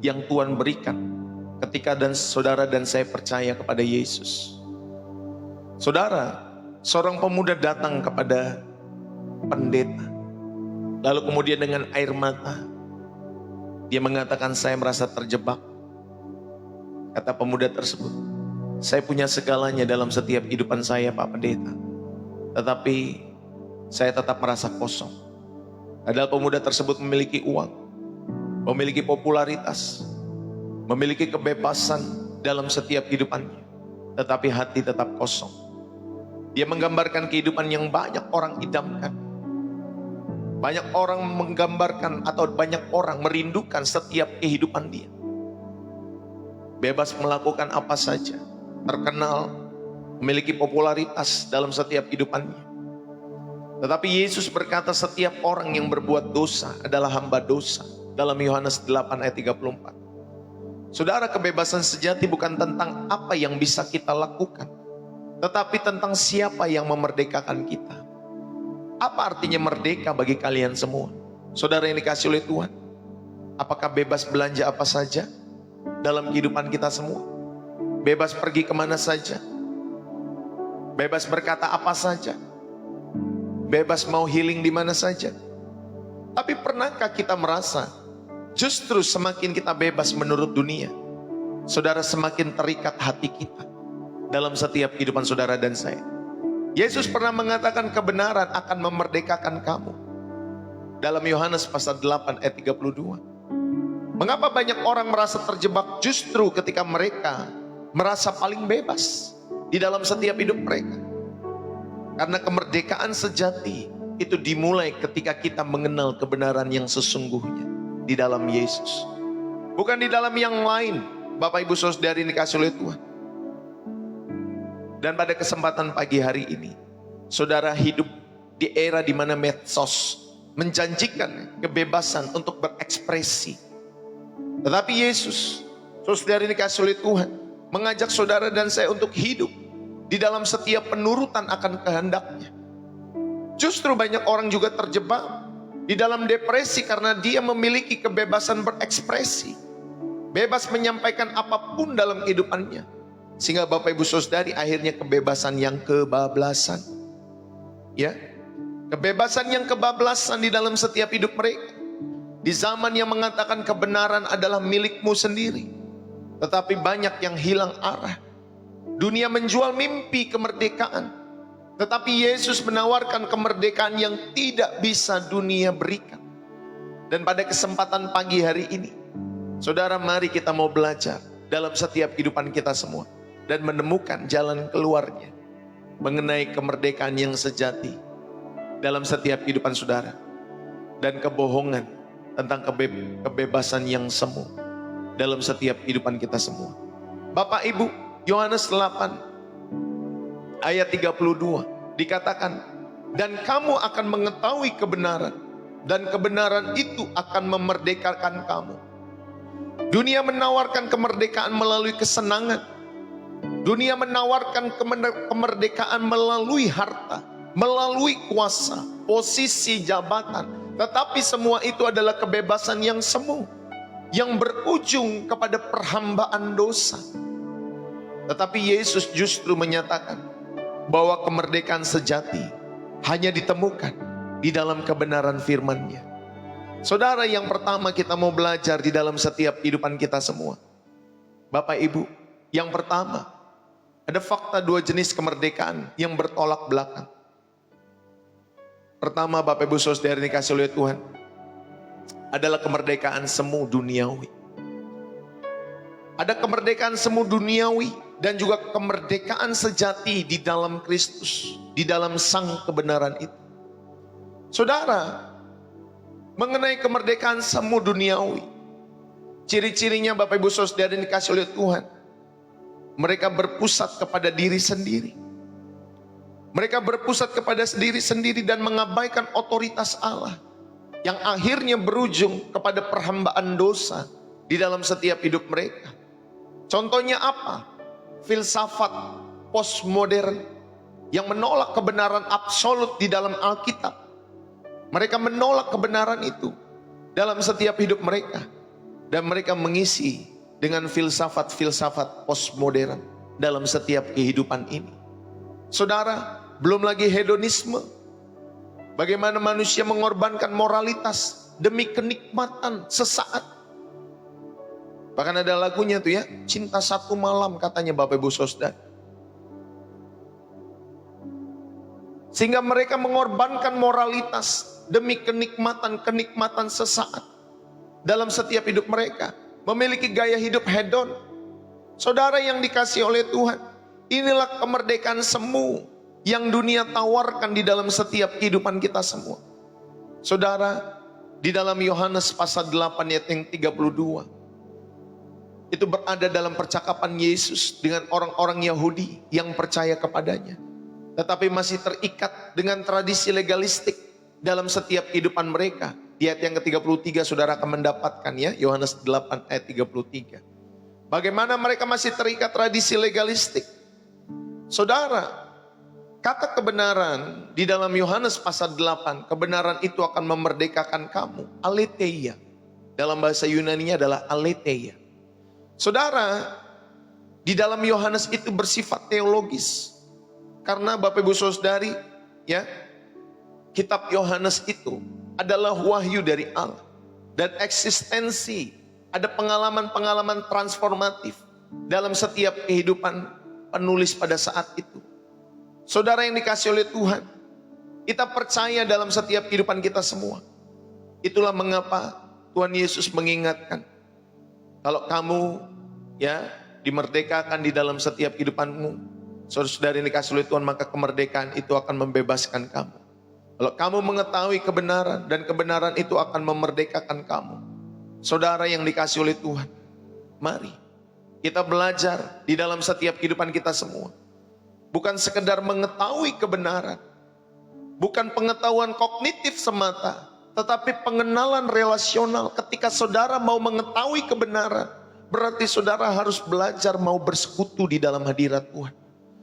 yang Tuhan berikan ketika saudara dan saya percaya kepada Yesus. Saudara, seorang pemuda datang kepada pendeta, lalu kemudian dengan air mata dia mengatakan, saya merasa terjebak. Kata pemuda tersebut, saya punya segalanya dalam setiap kehidupan saya Pak Pendeta, tetapi saya tetap merasa kosong. Padahal pemuda tersebut memiliki uang, memiliki popularitas, memiliki kebebasan dalam setiap kehidupannya, tetapi hati tetap kosong. Dia menggambarkan kehidupan yang banyak orang idamkan. Banyak orang menggambarkan atau banyak orang merindukan setiap kehidupan dia. Bebas melakukan apa saja, terkenal, memiliki popularitas dalam setiap kehidupannya. Tetapi Yesus berkata setiap orang yang berbuat dosa adalah hamba dosa. Dalam Yohanes 8 ayat 34. Saudara, kebebasan sejati bukan tentang apa yang bisa kita lakukan, tetapi tentang siapa yang memerdekakan kita. Apa artinya merdeka bagi kalian semua? Saudara yang dikasihi oleh Tuhan, apakah bebas belanja apa saja dalam kehidupan kita semua? Bebas pergi kemana saja? Bebas berkata apa saja? Bebas mau healing di mana saja? Tapi pernahkah kita merasa justru semakin kita bebas menurut dunia, saudara, semakin terikat hati kita dalam setiap kehidupan saudara dan saya? Yesus pernah mengatakan kebenaran akan memerdekakan kamu. Dalam Yohanes pasal 8 ayat 32. Mengapa banyak orang merasa terjebak justru ketika mereka merasa paling bebas di dalam setiap hidup mereka? Karena kemerdekaan sejati itu dimulai ketika kita mengenal kebenaran yang sesungguhnya di dalam Yesus. Bukan di dalam yang lain, Bapak Ibu Saudari dikasihi oleh Tuhan. Dan pada kesempatan pagi hari ini, saudara hidup di era di mana medsos menjanjikan kebebasan untuk berekspresi. Tetapi Yesus, saudara dikasihi oleh Tuhan, mengajak saudara dan saya untuk hidup di dalam setiap penurutan akan kehendaknya. Justru banyak orang juga terjebak di dalam depresi karena dia memiliki kebebasan berekspresi, bebas menyampaikan apapun dalam kehidupannya. Sehingga Bapak Ibu Saudari akhirnya kebebasan yang kebablasan. Ya, kebebasan yang kebablasan di dalam setiap hidup mereka. Di zaman yang mengatakan kebenaran adalah milikmu sendiri, tetapi banyak yang hilang arah. Dunia menjual mimpi kemerdekaan, tetapi Yesus menawarkan kemerdekaan yang tidak bisa dunia berikan. Dan pada kesempatan pagi hari ini, saudara, mari kita mau belajar dalam setiap kehidupan kita semua dan menemukan jalan keluarnya mengenai kemerdekaan yang sejati dalam setiap kehidupan saudara, dan kebohongan tentang kebebasan yang semu dalam setiap kehidupan kita semua. Bapak Ibu, Yohanes 8 ayat 32 dikatakan, dan kamu akan mengetahui kebenaran, dan kebenaran itu akan memerdekakan kamu. Dunia menawarkan kemerdekaan melalui kesenangan. Dunia menawarkan kemerdekaan melalui harta, melalui kuasa, posisi, jabatan. Tetapi semua itu adalah kebebasan yang semu, yang berujung kepada perhambaan dosa. Tetapi Yesus justru menyatakan bahwa kemerdekaan sejati hanya ditemukan di dalam kebenaran firman-Nya. Saudara, yang pertama kita mau belajar di dalam setiap kehidupan kita semua, Bapak Ibu, yang pertama, ada fakta dua jenis kemerdekaan yang bertolak belakang. Pertama, Bapak Ibu Saudara dikasihi oleh Tuhan, adalah kemerdekaan semu duniawi. Ada kemerdekaan semu duniawi dan juga kemerdekaan sejati di dalam Kristus, di dalam sang kebenaran itu. Saudara, mengenai kemerdekaan semu duniawi, ciri-cirinya Bapak Ibu Saudara dikasihi oleh Tuhan, mereka berpusat kepada diri sendiri. Mereka berpusat kepada diri sendiri dan mengabaikan otoritas Allah, yang akhirnya berujung kepada perhambaan dosa di dalam setiap hidup mereka. Contohnya apa? Filsafat postmodern yang menolak kebenaran absolut di dalam Alkitab. Mereka menolak kebenaran itu dalam setiap hidup mereka. Dan mereka mengisi dengan filsafat-filsafat postmodern dalam setiap kehidupan ini. Saudara, belum lagi hedonisme. Bagaimana manusia mengorbankan moralitas demi kenikmatan sesaat. Bahkan ada lagunya tuh ya, cinta satu malam katanya Bapak Ibu Saudara. Sehingga mereka mengorbankan moralitas demi kenikmatan sesaat dalam setiap hidup mereka. Memiliki gaya hidup hedon. Saudara yang dikasihi oleh Tuhan, inilah kemerdekaan semu yang dunia tawarkan di dalam setiap kehidupan kita semua. Saudara, di dalam Yohanes pasal 8 ayat yang 32, itu berada dalam percakapan Yesus dengan orang-orang Yahudi yang percaya kepadanya, tetapi masih terikat dengan tradisi legalistik dalam setiap kehidupan mereka. Di ayat yang ke-33 saudara akan mendapatkan ya, Yohanes 8 ayat 33. Bagaimana mereka masih terikat tradisi legalistik. Saudara, kata kebenaran di dalam Yohanes pasal 8, kebenaran itu akan memerdekakan kamu. Aletheia. Dalam bahasa Yunani-nya adalah aletheia. Saudara, di dalam Yohanes itu bersifat teologis. Karena Bapak Ibu Saudari, ya, kitab Yohanes itu adalah wahyu dari Allah. Dan eksistensi, ada pengalaman-pengalaman transformatif dalam setiap kehidupan penulis pada saat itu. Saudara yang dikasihi oleh Tuhan, kita percaya dalam setiap kehidupan kita semua. Itulah mengapa Tuhan Yesus mengingatkan, kalau kamu ya dimerdekakan di dalam setiap kehidupanmu, saudara-saudari yang dikasihi oleh Tuhan, maka kemerdekaan itu akan membebaskan kamu. Kalau kamu mengetahui kebenaran dan kebenaran itu akan memerdekakan kamu. Saudara yang dikasihi oleh Tuhan, mari kita belajar di dalam setiap kehidupan kita semua. Bukan sekedar mengetahui kebenaran, bukan pengetahuan kognitif semata, tetapi pengenalan relasional. Ketika saudara mau mengetahui kebenaran, berarti saudara harus belajar mau bersekutu di dalam hadirat Tuhan.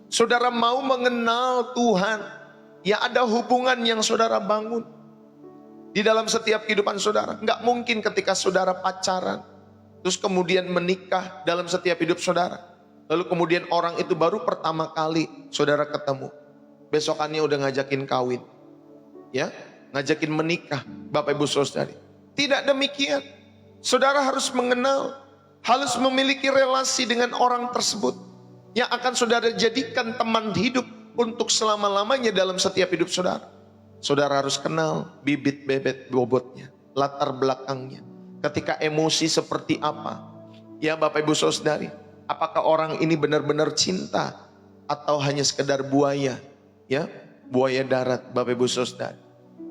Saudara mau mengenal Tuhan, ya ada hubungan yang saudara bangun di dalam setiap kehidupan saudara. Enggak mungkin ketika saudara pacaran, terus kemudian menikah dalam setiap hidup saudara. Lalu kemudian orang itu baru pertama kali saudara ketemu, besokannya udah ngajakin kawin, ya, ngajakin menikah, Bapak Ibu Saudari. Tidak demikian. Saudara harus mengenal, harus memiliki relasi dengan orang tersebut yang akan saudara jadikan teman hidup untuk selama-lamanya dalam setiap hidup saudara. Saudara harus kenal bibit bebet bobotnya, latar belakangnya. Ketika emosi seperti apa, ya Bapak Ibu Saudari. Apakah orang ini benar-benar cinta atau hanya sekedar buaya, ya, buaya darat, Bapak Ibu Saudara.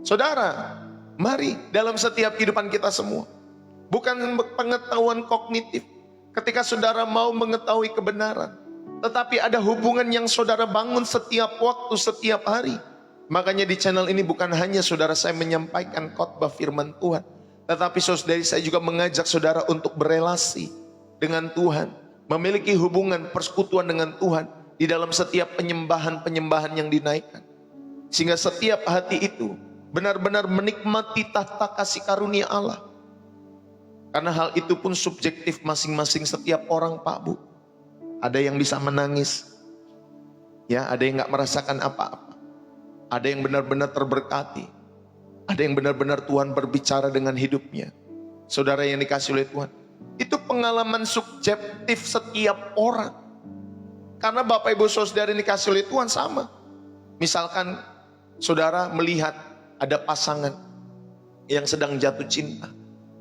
Saudara, mari dalam setiap kehidupan kita semua, bukan pengetahuan kognitif. Ketika saudara mau mengetahui kebenaran, tetapi ada hubungan yang saudara bangun setiap waktu, setiap hari. Makanya di channel ini bukan hanya saudara saya menyampaikan khotbah firman Tuhan, tetapi saudari saya juga mengajak saudara untuk berelasi dengan Tuhan, memiliki hubungan persekutuan dengan Tuhan di dalam setiap penyembahan-penyembahan yang dinaikkan. Sehingga setiap hati itu benar-benar menikmati tahta kasih karunia Allah. Karena hal itu pun subjektif masing-masing setiap orang, Pak Bu. Ada yang bisa menangis, ya, ada yang gak merasakan apa-apa. Ada yang benar-benar terberkati. Ada yang benar-benar Tuhan berbicara dengan hidupnya. Saudara yang dikasihi oleh Tuhan, itu pengalaman subjektif setiap orang. Karena Bapak Ibu Saudara yang dikasihi oleh Tuhan sama. Misalkan saudara melihat ada pasangan yang sedang jatuh cinta.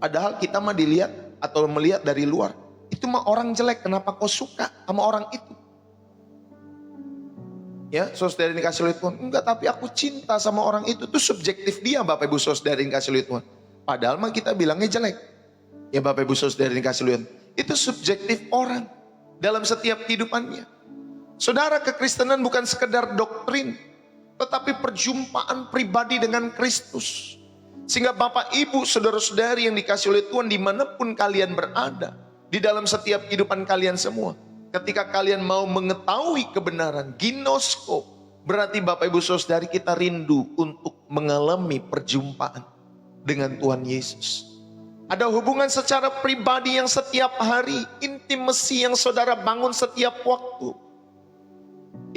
Padahal kita mah dilihat atau melihat dari luar, itu mah orang jelek, kenapa kau suka sama orang itu? Ya, saudara yang dikasihi oleh Tuhan, enggak, tapi aku cinta sama orang itu. Itu subjektif dia, Bapak Ibu Saudara yang dikasihi oleh Tuhan. Padahal mah kita bilangnya jelek. Ya Bapak Ibu Saudara yang dikasihi oleh Tuhan, itu subjektif orang dalam setiap kehidupannya. Saudara, kekristenan bukan sekedar doktrin, tetapi perjumpaan pribadi dengan Kristus. Sehingga Bapak Ibu saudara-saudari yang dikasihi oleh Tuhan, dimanapun kalian berada, di dalam setiap kehidupan kalian semua, ketika kalian mau mengetahui kebenaran, ginosko, berarti Bapak Ibu saudari kita rindu untuk mengalami perjumpaan dengan Tuhan Yesus. Ada hubungan secara pribadi yang setiap hari, intimasi yang saudara bangun setiap waktu.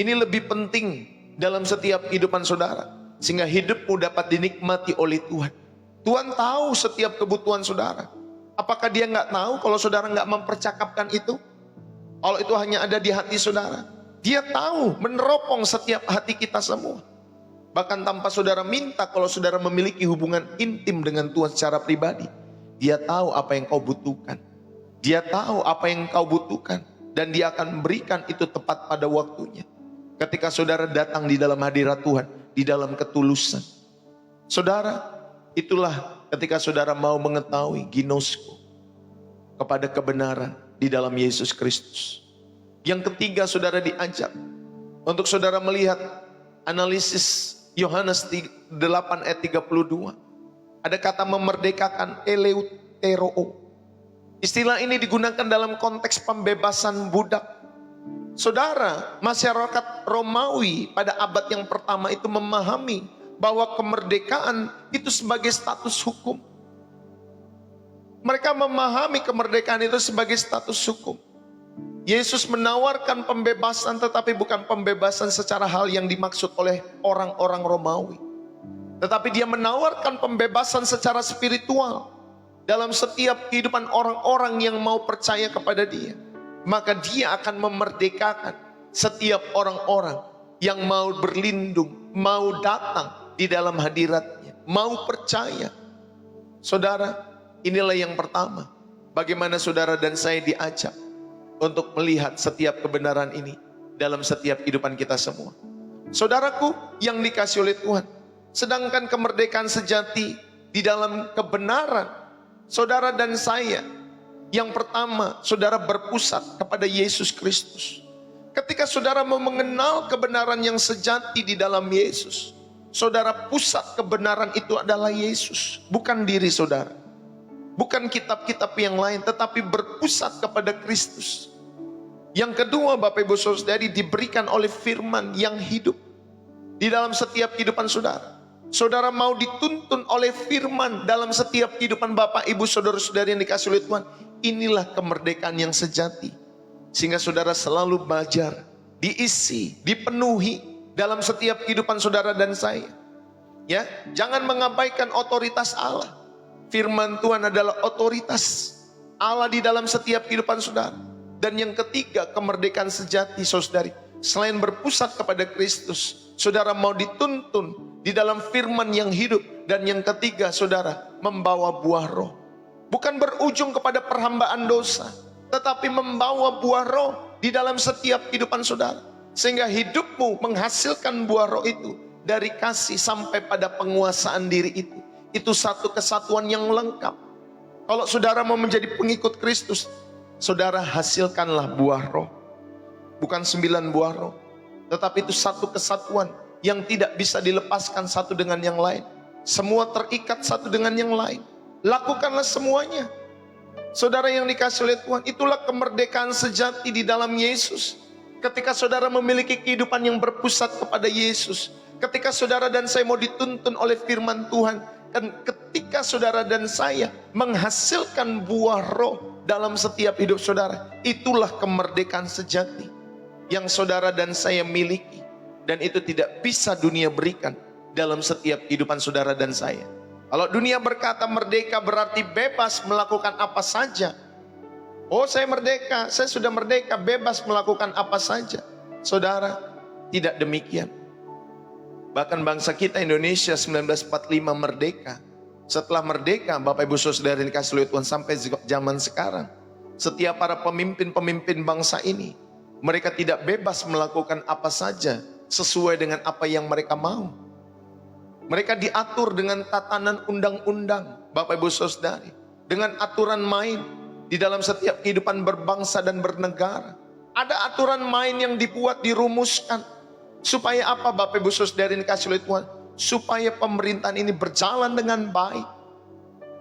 Ini lebih penting dalam setiap kehidupan saudara, sehingga hidupmu dapat dinikmati oleh Tuhan. Tuhan tahu setiap kebutuhan saudara. Apakah dia nggak tahu kalau saudara nggak mempercakapkan itu? Kalau itu hanya ada di hati saudara, dia tahu, meneropong setiap hati kita semua. Bahkan tanpa saudara minta, kalau saudara memiliki hubungan intim dengan Tuhan secara pribadi, dia tahu apa yang kau butuhkan. Dia tahu apa yang kau butuhkan. Dan dia akan memberikan itu tepat pada waktunya. Ketika saudara datang di dalam hadirat Tuhan, di dalam ketulusan. Saudara, itulah ketika saudara mau mengetahui ginosko kepada kebenaran di dalam Yesus Kristus. Yang ketiga, saudara diajak untuk saudara melihat analisis Yohanes 8 ayat 32. Ada kata memerdekakan, eleuteroo. Istilah ini digunakan dalam konteks pembebasan budak. Saudara, masyarakat Romawi pada abad yang pertama itu memahami bahwa kemerdekaan itu sebagai status hukum. Mereka memahami kemerdekaan itu sebagai status hukum. Yesus menawarkan pembebasan, tetapi bukan pembebasan secara hal yang dimaksud oleh orang-orang Romawi. Tetapi dia menawarkan pembebasan secara spiritual dalam setiap kehidupan orang-orang yang mau percaya kepada dia. Maka dia akan memerdekakan setiap orang-orang yang mau berlindung, mau datang di dalam hadiratnya, mau percaya. Saudara, inilah yang pertama. Bagaimana saudara dan saya diajak untuk melihat setiap kebenaran ini dalam setiap kehidupan kita semua. Saudaraku yang dikasihi oleh Tuhan, sedangkan kemerdekaan sejati di dalam kebenaran, saudara dan saya, yang pertama, saudara berpusat kepada Yesus Kristus. Ketika saudara mau mengenal kebenaran yang sejati di dalam Yesus, saudara pusat kebenaran itu adalah Yesus, bukan diri saudara, bukan kitab-kitab yang lain, tetapi berpusat kepada Kristus. Yang kedua, Bapak Ibu Saudari, diberikan oleh firman yang hidup di dalam setiap kehidupan saudara. Saudara mau dituntun oleh firman dalam setiap kehidupan Bapak, Ibu, Saudara-saudari yang dikasihi oleh Tuhan. Inilah kemerdekaan yang sejati. Sehingga saudara selalu belajar, diisi, dipenuhi dalam setiap kehidupan saudara dan saya. Ya, jangan mengabaikan otoritas Allah. Firman Tuhan adalah otoritas Allah di dalam setiap kehidupan saudara. Dan yang ketiga, kemerdekaan sejati, saudari, selain berpusat kepada Kristus, saudara mau dituntun di dalam firman yang hidup. Dan yang ketiga, saudara, membawa buah roh. Bukan berujung kepada perhambaan dosa, tetapi membawa buah roh di dalam setiap kehidupan saudara. Sehingga hidupmu menghasilkan buah roh itu, dari kasih sampai pada penguasaan diri itu. Itu satu kesatuan yang lengkap. Kalau saudara mau menjadi pengikut Kristus, saudara hasilkanlah buah roh. Bukan 9 buah roh, tetapi itu satu kesatuan yang tidak bisa dilepaskan satu dengan yang lain. Semua terikat satu dengan yang lain. Lakukanlah semuanya. Saudara yang dikasihi oleh Tuhan, itulah kemerdekaan sejati di dalam Yesus. Ketika saudara memiliki kehidupan yang berpusat kepada Yesus, ketika saudara dan saya mau dituntun oleh firman Tuhan, dan ketika saudara dan saya menghasilkan buah roh dalam setiap hidup saudara, itulah kemerdekaan sejati yang saudara dan saya miliki. Dan itu tidak bisa dunia berikan dalam setiap kehidupan saudara dan saya. Kalau dunia berkata merdeka berarti bebas melakukan apa saja. Oh, saya merdeka, saya sudah merdeka, bebas melakukan apa saja. Saudara, tidak demikian. Bahkan bangsa kita Indonesia 1945 merdeka. Setelah merdeka, Bapak Ibu Saudara yang dikasihi oleh Tuhan, sampai zaman sekarang, setiap para pemimpin-pemimpin bangsa ini, mereka tidak bebas melakukan apa saja sesuai dengan apa yang mereka mau. Mereka diatur dengan tatanan undang-undang, Bapak Ibu Saudari, dengan aturan main di dalam setiap kehidupan berbangsa dan bernegara. Ada aturan main yang dibuat, dirumuskan. Supaya apa, Bapak Ibu Saudari yang dikasihi oleh Tuhan? Supaya pemerintahan ini berjalan dengan baik.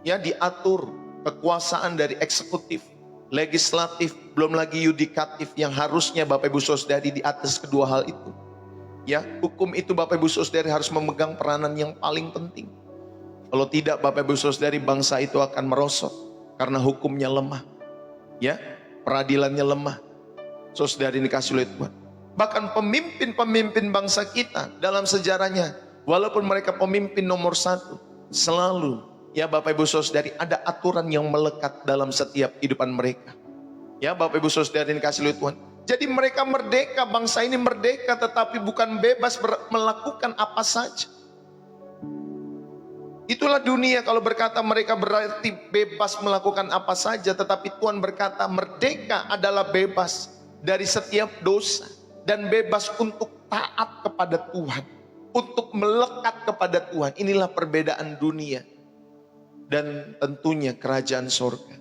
Ya, diatur kekuasaan dari eksekutif, legislatif, belum lagi yudikatif yang harusnya Bapak Ibu Saudari di atas kedua hal itu. Ya, hukum itu Bapak Ibu Saudari harus memegang peranan yang paling penting. Kalau tidak, Bapak Ibu Saudari, bangsa itu akan merosot karena hukumnya lemah. Ya, peradilannya lemah. Saudari dikasih oleh Tuhan. Bahkan pemimpin-pemimpin bangsa kita dalam sejarahnya, walaupun mereka pemimpin nomor satu, selalu, ya Bapak Ibu Saudari, ada aturan yang melekat dalam setiap kehidupan mereka. Ya Bapak Ibu Saudari dikasih oleh Tuhan. Jadi mereka merdeka, bangsa ini merdeka, tetapi bukan bebas melakukan apa saja. Itulah dunia kalau berkata mereka berarti bebas melakukan apa saja, tetapi Tuhan berkata merdeka adalah bebas dari setiap dosa dan bebas untuk taat kepada Tuhan, untuk melekat kepada Tuhan. Inilah perbedaan dunia dan tentunya kerajaan sorga.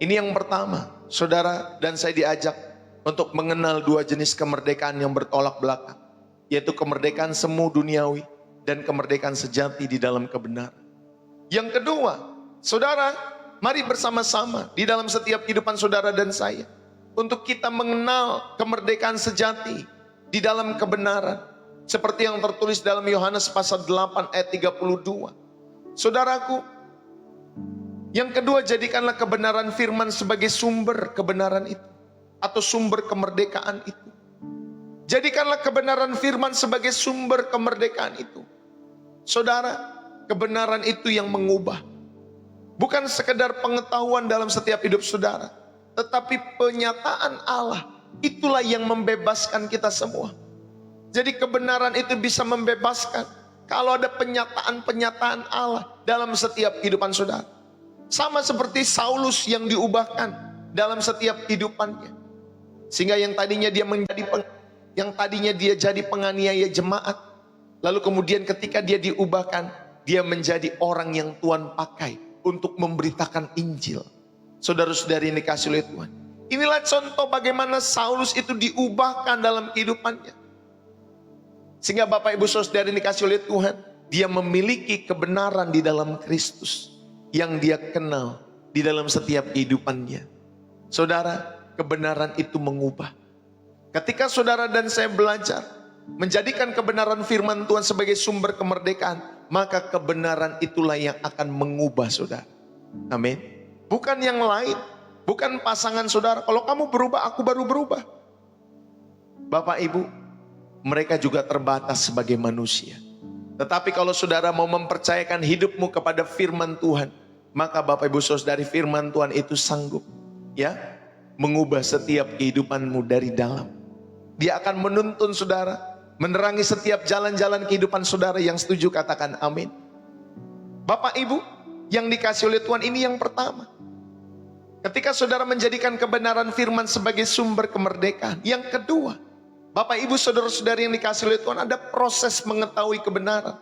Ini yang pertama, saudara dan saya diajak untuk mengenal dua jenis kemerdekaan yang bertolak belakang, yaitu kemerdekaan semu duniawi dan kemerdekaan sejati di dalam kebenaran. Yang kedua, saudara, mari bersama-sama di dalam setiap kehidupan saudara dan saya, untuk kita mengenal kemerdekaan sejati di dalam kebenaran, seperti yang tertulis dalam Yohanes pasal 8 ayat 32. Saudaraku, yang kedua, jadikanlah kebenaran firman sebagai sumber kebenaran itu, atau sumber kemerdekaan itu. Jadikanlah kebenaran firman sebagai sumber kemerdekaan itu. Saudara, kebenaran itu yang mengubah. Bukan sekedar pengetahuan dalam setiap hidup saudara, tetapi penyataan Allah. Itulah yang membebaskan kita semua. Jadi kebenaran itu bisa membebaskan kalau ada penyataan-penyataan Allah dalam setiap kehidupan saudara. Sama seperti Saulus yang diubahkan dalam setiap kehidupannya. Sehingga yang tadinya dia jadi penganiaya jemaat, lalu kemudian ketika dia diubahkan, dia menjadi orang yang Tuhan pakai untuk memberitakan Injil. Saudara-saudari yang dikasih oleh Tuhan, inilah contoh bagaimana Saulus itu diubahkan dalam kehidupannya. Sehingga Bapak Ibu Saudara yang dikasih oleh Tuhan, dia memiliki kebenaran di dalam Kristus yang dia kenal di dalam setiap kehidupannya. Saudara, kebenaran itu mengubah. Ketika saudara dan saya belajar menjadikan kebenaran firman Tuhan sebagai sumber kemerdekaan, maka kebenaran itulah yang akan mengubah saudara. Amin. Bukan yang lain, bukan pasangan saudara. Kalau kamu berubah, aku baru berubah. Bapak Ibu, mereka juga terbatas sebagai manusia. Tetapi kalau saudara mau mempercayakan hidupmu kepada firman Tuhan, maka Bapak Ibu Saudari, firman Tuhan itu sanggup, ya, mengubah setiap kehidupanmu dari dalam. Dia akan menuntun saudara, menerangi setiap jalan-jalan kehidupan saudara. Yang setuju katakan amin. Bapak Ibu yang dikasih oleh Tuhan, ini yang pertama. Ketika saudara menjadikan kebenaran firman sebagai sumber kemerdekaan. Yang kedua, Bapak Ibu saudara-saudari yang dikasih oleh Tuhan, ada proses mengetahui kebenaran.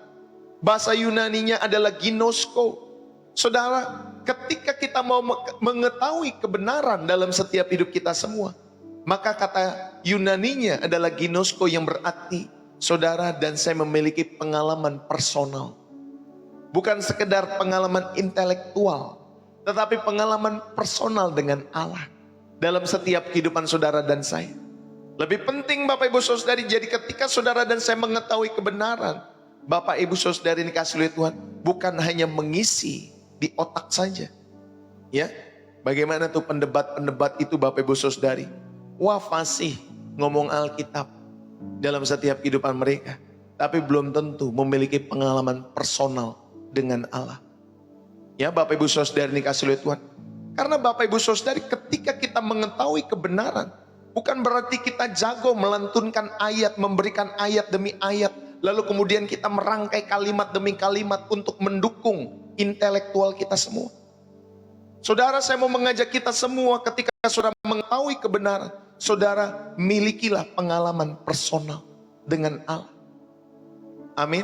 Bahasa Yunaninya adalah ginosko. Saudara, ketika kita mau mengetahui kebenaran dalam setiap hidup kita semua, maka kata Yunaninya adalah ginosko, yang berarti saudara dan saya memiliki pengalaman personal. Bukan sekedar pengalaman intelektual, tetapi pengalaman personal dengan Allah dalam setiap kehidupan saudara dan saya. Lebih penting Bapak Ibu Saudari, jadi ketika saudara dan saya mengetahui kebenaran, Bapak Ibu Saudari dikasih oleh Tuhan, bukan hanya mengisi di otak saja. Ya, bagaimana tuh pendebat-pendebat itu Bapak Ibu Saudari? Wah, fasih ngomong Alkitab dalam setiap kehidupan mereka, tapi belum tentu memiliki pengalaman personal dengan Allah. Ya Bapak Ibu Saudari dikasih oleh Tuhan. Karena Bapak Ibu Saudari, ketika kita mengetahui kebenaran, bukan berarti kita jago melantunkan ayat, memberikan ayat demi ayat, lalu kemudian kita merangkai kalimat demi kalimat untuk mendukung intelektual kita semua. Saudara, saya mau mengajak kita semua, ketika saudara mengetahui kebenaran, saudara milikilah pengalaman personal dengan Allah. Amin.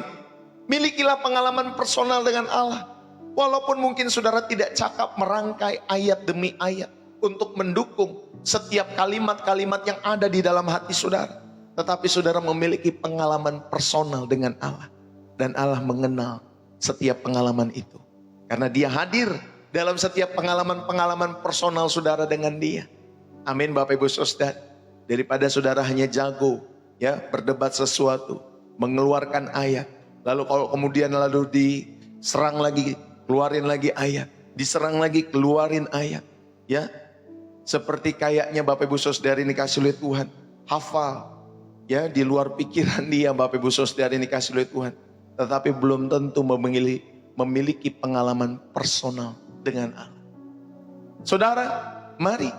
Milikilah pengalaman personal dengan Allah. Walaupun mungkin saudara tidak cakap merangkai ayat demi ayat untuk mendukung setiap kalimat-kalimat yang ada di dalam hati saudara, tetapi saudara memiliki pengalaman personal dengan Allah, dan Allah mengenal setiap pengalaman itu, karena Dia hadir dalam setiap pengalaman-pengalaman personal saudara dengan Dia. Amin Bapak Ibu Saudara. Daripada saudara hanya jago ya berdebat sesuatu, mengeluarkan ayat, lalu kalau kemudian Serang lagi, keluarin lagi ayat. Diserang lagi, keluarin ayat. Ya, seperti kayaknya Bapak Ibu Saudara ini dikasih oleh Tuhan. Hafal. Ya, di luar pikiran dia Bapak Ibu Saudara ini dikasih oleh Tuhan. Tetapi belum tentu memiliki pengalaman personal dengan Allah. Saudara, mari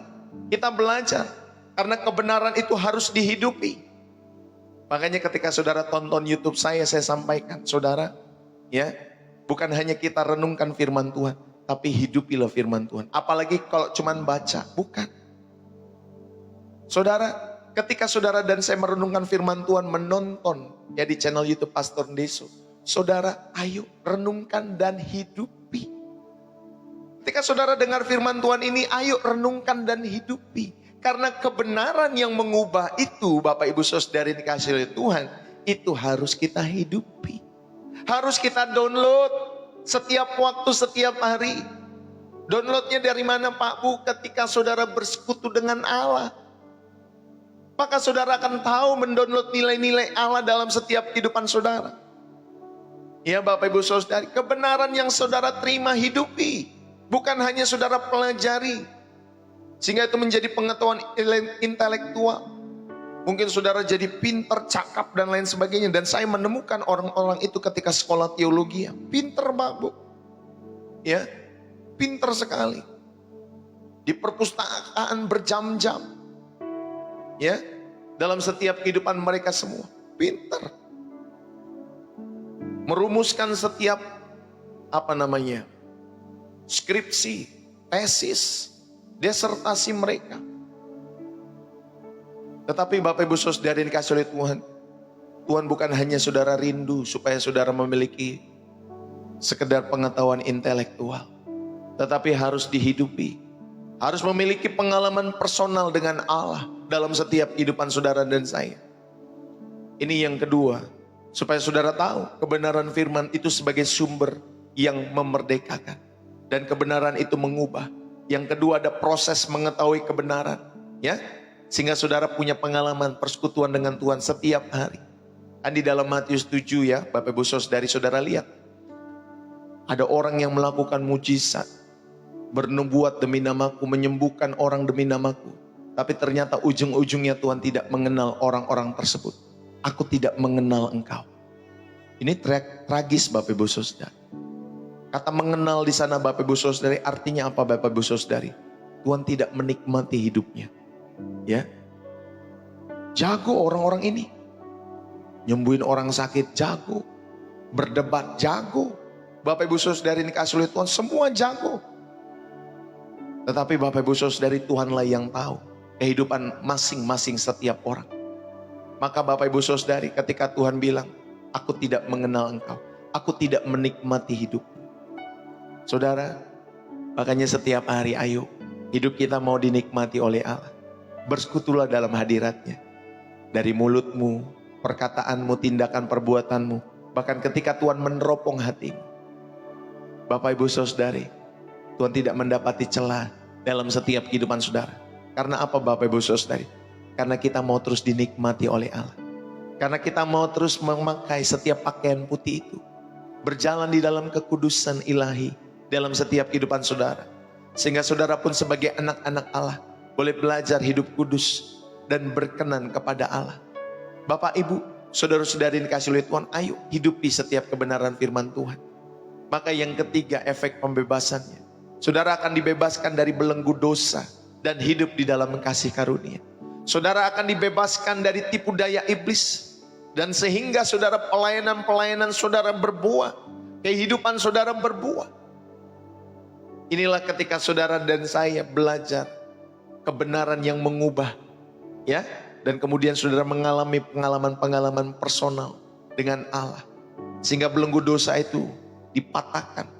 kita belajar. Karena kebenaran itu harus dihidupi. Makanya ketika saudara tonton YouTube saya sampaikan, saudara, ya, bukan hanya kita renungkan firman Tuhan, tapi hidupilah firman Tuhan. Apalagi kalau cuman baca, bukan. Saudara, ketika saudara dan saya merenungkan firman Tuhan, menonton ya di channel YouTube Pastor Deso, saudara, ayo renungkan dan hidupi. Ketika saudara dengar firman Tuhan ini, ayo renungkan dan hidupi. Karena kebenaran yang mengubah itu, Bapak Ibu Saudara yang dikasihi oleh Tuhan, itu harus kita hidupi. Harus kita download setiap waktu, setiap hari. Downloadnya dari mana Pak Bu? Ketika saudara bersekutu dengan Allah. Maka saudara akan tahu mendownload nilai-nilai Allah dalam setiap kehidupan saudara. Ya Bapak Ibu Saudara, kebenaran yang saudara terima hidupi. Bukan hanya saudara pelajari. Sehingga itu menjadi pengetahuan intelektual. Mungkin saudara jadi pinter, cakap dan lain sebagainya. Dan saya menemukan orang-orang itu ketika sekolah teologi. Pinter Pak Bu. Ya, pinter sekali. Di perpustakaan berjam-jam. Ya, dalam setiap kehidupan mereka semua. Pinter. Merumuskan setiap, skripsi, tesis, disertasi mereka. Tetapi Bapak Ibu Saudara yang dikasihi oleh Tuhan, Tuhan bukan hanya saudara rindu supaya saudara memiliki sekedar pengetahuan intelektual, tetapi harus dihidupi. Harus memiliki pengalaman personal dengan Allah dalam setiap kehidupan saudara dan saya. Ini yang kedua, supaya saudara tahu kebenaran firman itu sebagai sumber yang memerdekakan. Dan kebenaran itu mengubah. Yang kedua ada proses mengetahui kebenaran, ya, sehingga saudara punya pengalaman persekutuan dengan Tuhan setiap hari. Dan di dalam Matius 7 ya, Bapak Ibu Saudara lihat, ada orang yang melakukan mujizat, bernubuat demi namaku, menyembuhkan orang demi namaku, tapi ternyata ujung-ujungnya Tuhan tidak mengenal orang-orang tersebut. Aku tidak mengenal engkau. Ini tragis Bapak Ibu Saudara. Kata mengenal di sana Bapak Ibu Saudari artinya apa Bapak Ibu Saudari? Tuhan tidak menikmati hidupnya. Ya. Jago orang-orang ini. Nyembuhin orang sakit jago. Berdebat jago. Bapak Ibu Saudari ini kasih oleh Tuhan semua jago. Tetapi Bapak Ibu Saudari, Tuhanlah yang tahu kehidupan masing-masing setiap orang. Maka Bapak Ibu Saudari, ketika Tuhan bilang, aku tidak mengenal engkau. Aku tidak menikmati hidup. Saudara, makanya setiap hari ayo, hidup kita mau dinikmati oleh Allah. Bersekutulah dalam hadiratnya. Dari mulutmu, perkataanmu, tindakan perbuatanmu. Bahkan ketika Tuhan meneropong hatimu. Bapak Ibu Saudari, Tuhan tidak mendapati celah dalam setiap kehidupan saudara. Karena apa Bapak Ibu Saudari? Karena kita mau terus dinikmati oleh Allah. Karena kita mau terus memakai setiap pakaian putih itu. Berjalan di dalam kekudusan ilahi. Dalam setiap kehidupan saudara. Sehingga saudara pun sebagai anak-anak Allah boleh belajar hidup kudus dan berkenan kepada Allah. Bapak Ibu, saudara-saudari yang dikasihi oleh Tuhan, ayo hidupi setiap kebenaran firman Tuhan. Maka yang ketiga, efek pembebasannya. Saudara akan dibebaskan dari belenggu dosa dan hidup di dalam kasih karunia. Saudara akan dibebaskan dari tipu daya iblis. Dan sehingga saudara pelayanan-pelayanan saudara berbuah. Kehidupan saudara berbuah. Inilah ketika saudara dan saya belajar kebenaran yang mengubah, ya, dan kemudian saudara mengalami pengalaman-pengalaman personal dengan Allah, sehingga belenggu dosa itu dipatahkan,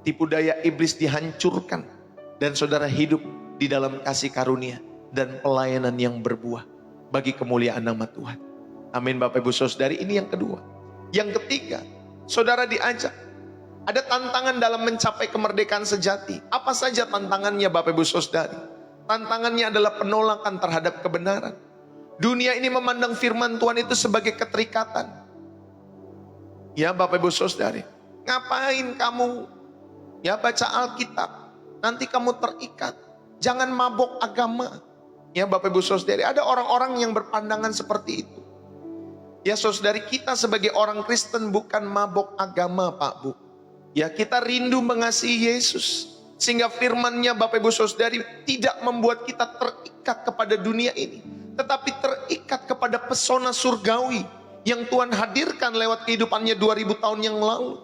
tipu daya iblis dihancurkan, dan saudara hidup di dalam kasih karunia dan pelayanan yang berbuah bagi kemuliaan nama Tuhan. Amin Bapak Ibu Saudari. Ini yang kedua. Yang ketiga, saudara diajak. Ada tantangan dalam mencapai kemerdekaan sejati. Apa saja tantangannya Bapak Ibu Saudari? Tantangannya adalah penolakan terhadap kebenaran. Dunia ini memandang firman Tuhan itu sebagai keterikatan. Ya Bapak Ibu Saudari. Ngapain kamu ya baca Alkitab? Nanti kamu terikat. Jangan mabok agama. Ya Bapak Ibu Saudari, ada orang-orang yang berpandangan seperti itu. Ya saudari, kita sebagai orang Kristen bukan mabok agama Pak Bu. Ya kita rindu mengasihi Yesus. Sehingga firman-Nya Bapak Ibu Saudari tidak membuat kita terikat kepada dunia ini. Tetapi terikat kepada pesona surgawi yang Tuhan hadirkan lewat kehidupannya 2000 tahun yang lalu.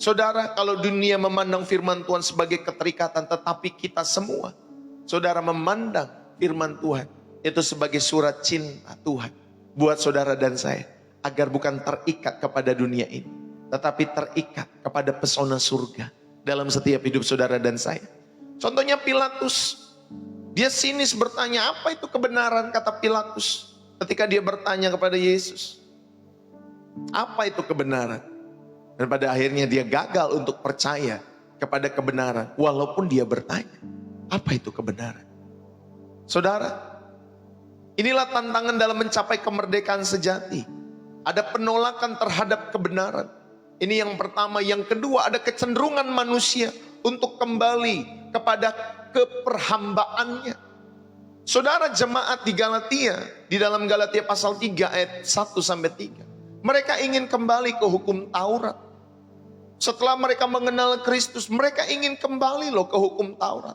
Saudara, kalau dunia memandang firman Tuhan sebagai keterikatan, tetapi kita semua, saudara, memandang firman Tuhan itu sebagai surat cinta Tuhan buat saudara dan saya, agar bukan terikat kepada dunia ini, tetapi terikat kepada pesona surga dalam setiap hidup saudara dan saya. Contohnya Pilatus, dia sinis bertanya, apa itu kebenaran, kata Pilatus ketika dia bertanya kepada Yesus, apa itu kebenaran? Dan pada akhirnya dia gagal untuk percaya kepada kebenaran, walaupun dia bertanya, apa itu kebenaran? Saudara, inilah tantangan dalam mencapai kemerdekaan sejati. Ada penolakan terhadap kebenaran. Ini yang pertama. Yang kedua, ada kecenderungan manusia untuk kembali kepada keperhambaannya. Saudara, jemaat di Galatia, di dalam Galatia pasal 3 ayat 1-3. Mereka ingin kembali ke hukum Taurat. Setelah mereka mengenal Kristus, mereka ingin kembali ke hukum Taurat.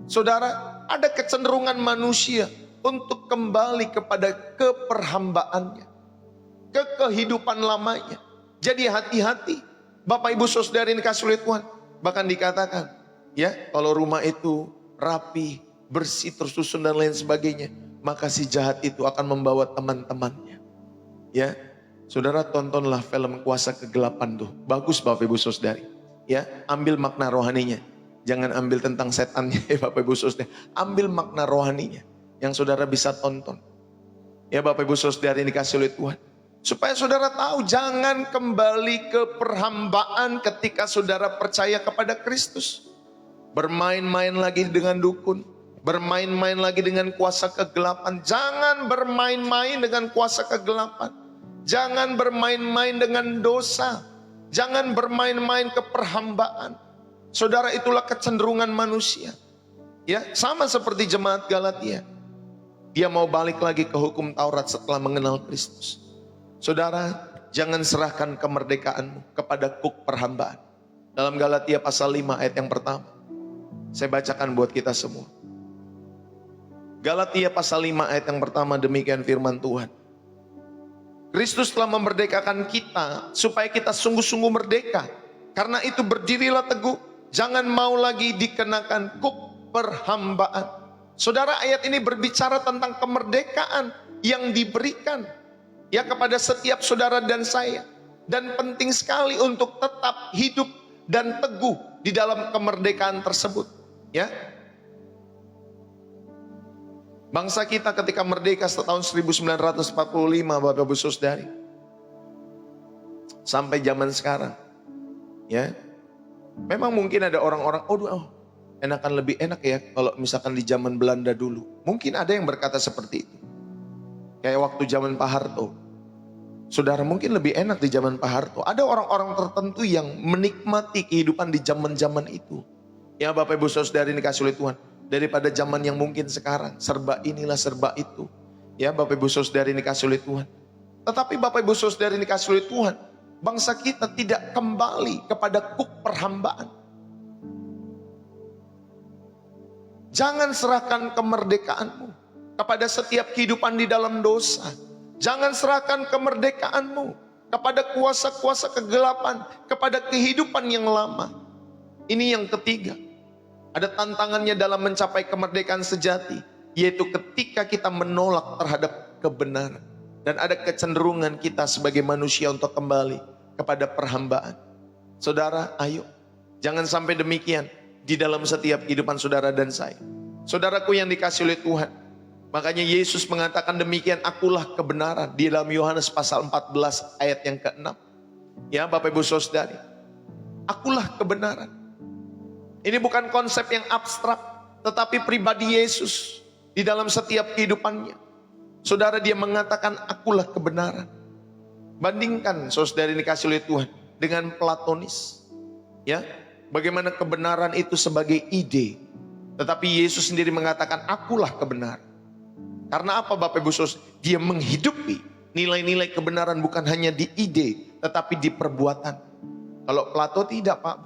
Saudara, ada kecenderungan manusia untuk kembali kepada keperhambaannya, ke kehidupan lamanya. Jadi hati-hati Bapak Ibu Saudara yang dikasihi oleh Tuhan. Bahkan dikatakan, ya, kalau rumah itu rapi, bersih, tersusun dan lain sebagainya, maka si jahat itu akan membawa teman-temannya. Ya, saudara, tontonlah film Kuasa Kegelapan tuh. Bagus Bapak Ibu Saudari. Ya, ambil makna rohaninya. Jangan ambil tentang setannya ya Bapak Ibu Saudari. Ambil makna rohaninya yang saudara bisa tonton. Ya Bapak Ibu Saudari yang dikasihi oleh Tuhan. Supaya saudara tahu, jangan kembali ke perhambaan ketika saudara percaya kepada Kristus. Bermain-main lagi dengan dukun. Bermain-main lagi dengan kuasa kegelapan. Jangan bermain-main dengan kuasa kegelapan. Jangan bermain-main dengan dosa. Jangan bermain-main ke perhambaan. Saudara, itulah kecenderungan manusia. Ya, sama seperti jemaat Galatia. Dia mau balik lagi ke hukum Taurat setelah mengenal Kristus. Saudara, jangan serahkan kemerdekaanmu kepada kuk perhambaan. Dalam Galatia pasal 5 ayat yang pertama. Saya bacakan buat kita semua. Galatia pasal 5 ayat yang pertama, demikian firman Tuhan. Kristus telah memerdekakan kita supaya kita sungguh-sungguh merdeka. Karena itu berdirilah teguh, jangan mau lagi dikenakan kuk perhambaan. Saudara, ayat ini berbicara tentang kemerdekaan yang diberikan ya kepada setiap saudara dan saya. Dan penting sekali untuk tetap hidup dan teguh di dalam kemerdekaan tersebut. Ya, bangsa kita ketika merdeka setahun 1945 Bapak Ibu Saudari, sampai zaman sekarang, ya, memang mungkin ada orang-orang, enakan lebih enak ya kalau misalkan di zaman Belanda dulu. Mungkin ada yang berkata seperti itu. Kayak waktu zaman Pak Harto. Saudara, mungkin lebih enak di zaman Pak Harto. Ada orang-orang tertentu yang menikmati kehidupan di zaman-zaman itu. Ya Bapak Ibu Saudari ini dikasihi oleh Tuhan. Daripada zaman yang mungkin sekarang, serba inilah serba itu. Ya Bapak Ibu Saudari ini dikasihi oleh Tuhan. Tetapi Bapak Ibu Saudari ini dikasihi oleh Tuhan, bangsa kita tidak kembali kepada kuk perhambaan. Jangan serahkan kemerdekaanmu kepada setiap kehidupan di dalam dosa. Jangan serahkan kemerdekaanmu kepada kuasa-kuasa kegelapan, kepada kehidupan yang lama. Ini yang ketiga. Ada tantangannya dalam mencapai kemerdekaan sejati, yaitu ketika kita menolak terhadap kebenaran. Dan ada kecenderungan kita sebagai manusia untuk kembali kepada perhambaan. Saudara, ayo, jangan sampai demikian di dalam setiap kehidupan saudara dan saya. Saudaraku yang dikasihi oleh Tuhan, makanya Yesus mengatakan demikian, akulah kebenaran, di dalam Yohanes pasal 14 ayat yang ke-6. Ya Bapak Ibu Saudari, akulah kebenaran. Ini bukan konsep yang abstrak, tetapi pribadi Yesus di dalam setiap kehidupannya. Saudara, dia mengatakan akulah kebenaran. Bandingkan saudara ini dikasihi oleh Tuhan dengan Platonis. Ya, bagaimana kebenaran itu sebagai ide. Tetapi Yesus sendiri mengatakan, akulah kebenaran. Karena apa Bapak Ibu Saudara? Dia menghidupi nilai-nilai kebenaran bukan hanya di ide, tetapi di perbuatan. Kalau Plato tidak Pak.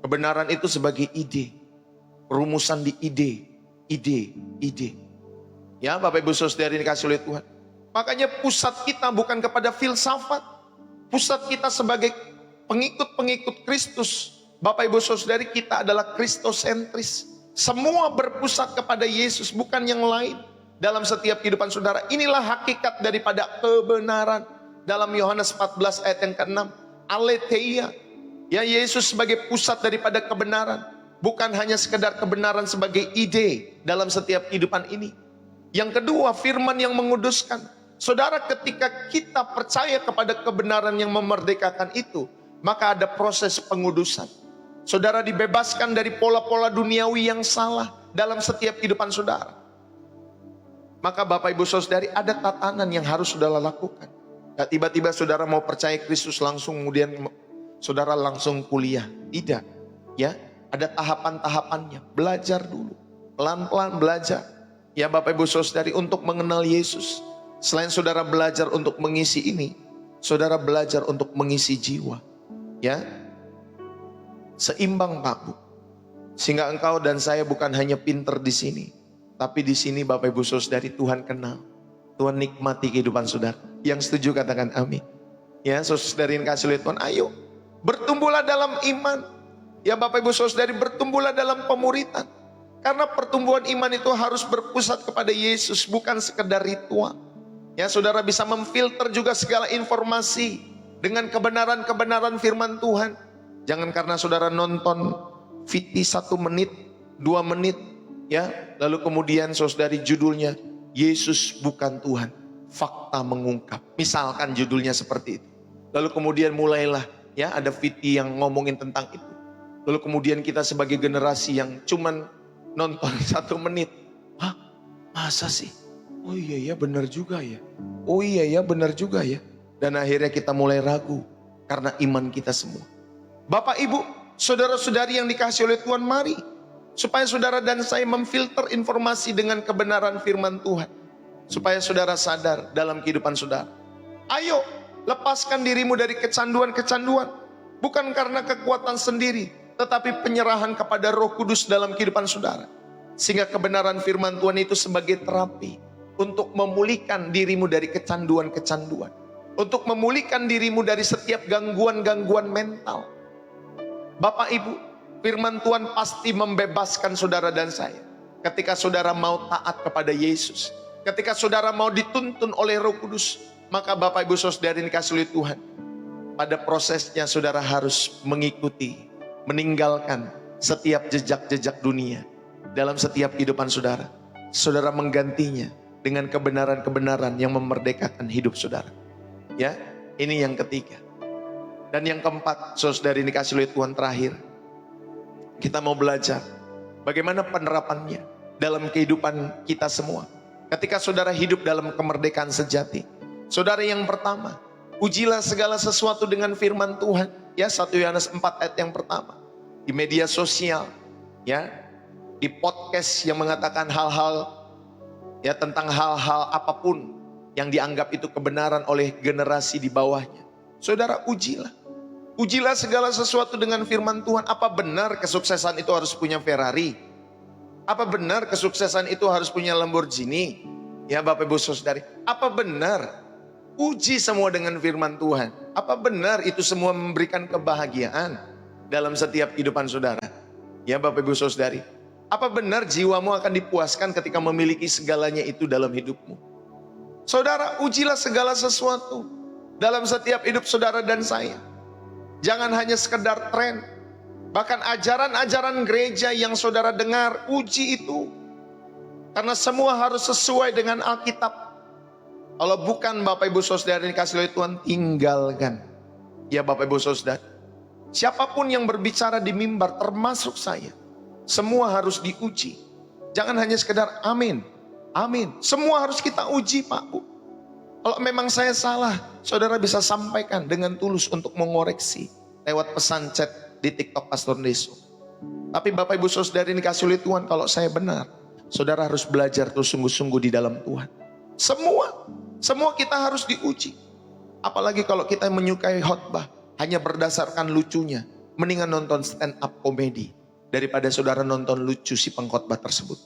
Kebenaran itu sebagai ide. Rumusan di ide. Ya Bapak Ibu Saudara dikasih oleh Tuhan. Makanya pusat kita bukan kepada filsafat. Pusat kita sebagai pengikut-pengikut Kristus. Bapak Ibu Saudari, kita adalah kristosentris. Semua berpusat kepada Yesus, bukan yang lain. Dalam setiap kehidupan saudara, inilah hakikat daripada kebenaran. Dalam Yohanes 14 ayat yang ke-6, aletheia. Ya, Yesus sebagai pusat daripada kebenaran. Bukan hanya sekedar kebenaran sebagai ide dalam setiap kehidupan ini. Yang kedua, firman yang menguduskan. Saudara, ketika kita percaya kepada kebenaran yang memerdekakan itu, maka ada proses pengudusan. Saudara dibebaskan dari pola-pola duniawi yang salah dalam setiap kehidupan saudara. Maka Bapak Ibu Saudari, ada tatanan yang harus saudara lakukan. Gak tiba-tiba saudara mau percaya Kristus langsung kemudian saudara langsung kuliah. Tidak. Ya, ada tahapan-tahapannya. Belajar dulu. Pelan-pelan belajar. Ya Bapak Ibu Saudari, untuk mengenal Yesus. Selain saudara belajar untuk mengisi ini, saudara belajar untuk mengisi jiwa. Ya, seimbang Pak Bu. Sehingga engkau dan saya bukan hanya pinter di sini, tapi di sini Bapak Ibu Saudari Tuhan kenal. Tuhan nikmati kehidupan saudara. Yang setuju katakan amin. Ya saudari yang kasih oleh Tuhan, ayo bertumbuhlah dalam iman. Ya Bapak Ibu Saudari, bertumbuhlah dalam pemuritan. Karena pertumbuhan iman itu harus berpusat kepada Yesus, bukan sekedar ritual. Ya, saudara bisa memfilter juga segala informasi dengan kebenaran-kebenaran firman Tuhan. Jangan karena saudara nonton VT 1 menit, 2 menit, ya, lalu kemudian saudari judulnya Yesus bukan Tuhan, fakta mengungkap. Misalkan judulnya seperti itu. Lalu kemudian mulailah ya ada VT yang ngomongin tentang itu. Lalu kemudian kita sebagai generasi yang cuman nonton 1 menit. Hah? Masa sih? Oh iya ya benar juga ya. Oh iya ya benar juga ya. Dan akhirnya kita mulai ragu karena iman kita semua. Bapak Ibu, saudara-saudari yang dikasihi oleh Tuhan, mari supaya saudara dan saya memfilter informasi dengan kebenaran firman Tuhan. Supaya saudara sadar dalam kehidupan saudara. Ayo, lepaskan dirimu dari kecanduan-kecanduan. Bukan karena kekuatan sendiri, tetapi penyerahan kepada Roh Kudus dalam kehidupan saudara. Sehingga kebenaran firman Tuhan itu sebagai terapi untuk memulihkan dirimu dari kecanduan-kecanduan. Untuk memulihkan dirimu dari setiap gangguan-gangguan mental. Bapak Ibu, firman Tuhan pasti membebaskan saudara dan saya. Ketika saudara mau taat kepada Yesus. Ketika saudara mau dituntun oleh Roh Kudus. Maka Bapak Ibu Saudara dikasih oleh Tuhan. Pada prosesnya saudara harus mengikuti, meninggalkan setiap jejak-jejak dunia. Dalam setiap kehidupan saudara. Saudara menggantinya dengan kebenaran-kebenaran yang memerdekakan hidup saudara. Ya, ini yang ketiga. Dan yang keempat, saudari dikasih oleh Tuhan terakhir. Kita mau belajar bagaimana penerapannya dalam kehidupan kita semua. Ketika saudara hidup dalam kemerdekaan sejati. Saudara yang pertama, ujilah segala sesuatu dengan firman Tuhan. Ya, 1 Yohanes 4 ayat yang pertama. Di media sosial, ya, di podcast yang mengatakan hal-hal ya tentang hal-hal apapun yang dianggap itu kebenaran oleh generasi di bawahnya. Saudara ujilah. Ujilah segala sesuatu dengan firman Tuhan. Apa benar kesuksesan itu harus punya Ferrari? Apa benar kesuksesan itu harus punya Lamborghini? Ya Bapak Ibu Saudari, apa benar? Uji semua dengan firman Tuhan. Apa benar itu semua memberikan kebahagiaan dalam setiap kehidupan saudara? Ya Bapak Ibu Saudari, apa benar jiwamu akan dipuaskan ketika memiliki segalanya itu dalam hidupmu? Saudara, ujilah segala sesuatu dalam setiap hidup saudara dan saya. Jangan hanya sekedar tren. Bahkan ajaran-ajaran gereja yang saudara dengar, uji itu. Karena semua harus sesuai dengan Alkitab. Kalau bukan Bapak Ibu Saudara dikasih oleh Tuhan, tinggalkan. Ya Bapak Ibu Saudara, siapapun yang berbicara di mimbar termasuk saya, semua harus diuji. Jangan hanya sekedar amin, amin. Semua harus kita uji Pak Bu. Kalau memang saya salah, saudara bisa sampaikan dengan tulus untuk mengoreksi lewat pesan chat di TikTok Pastor Deso. Tapi Bapak Ibu Saudara ini dikasih oleh Tuhan, kalau saya benar, saudara harus belajar terus sungguh-sungguh di dalam Tuhan. Semua kita harus diuji. Apalagi kalau kita menyukai khotbah hanya berdasarkan lucunya, mendingan nonton stand up komedi daripada saudara nonton lucu si pengkhotbah tersebut.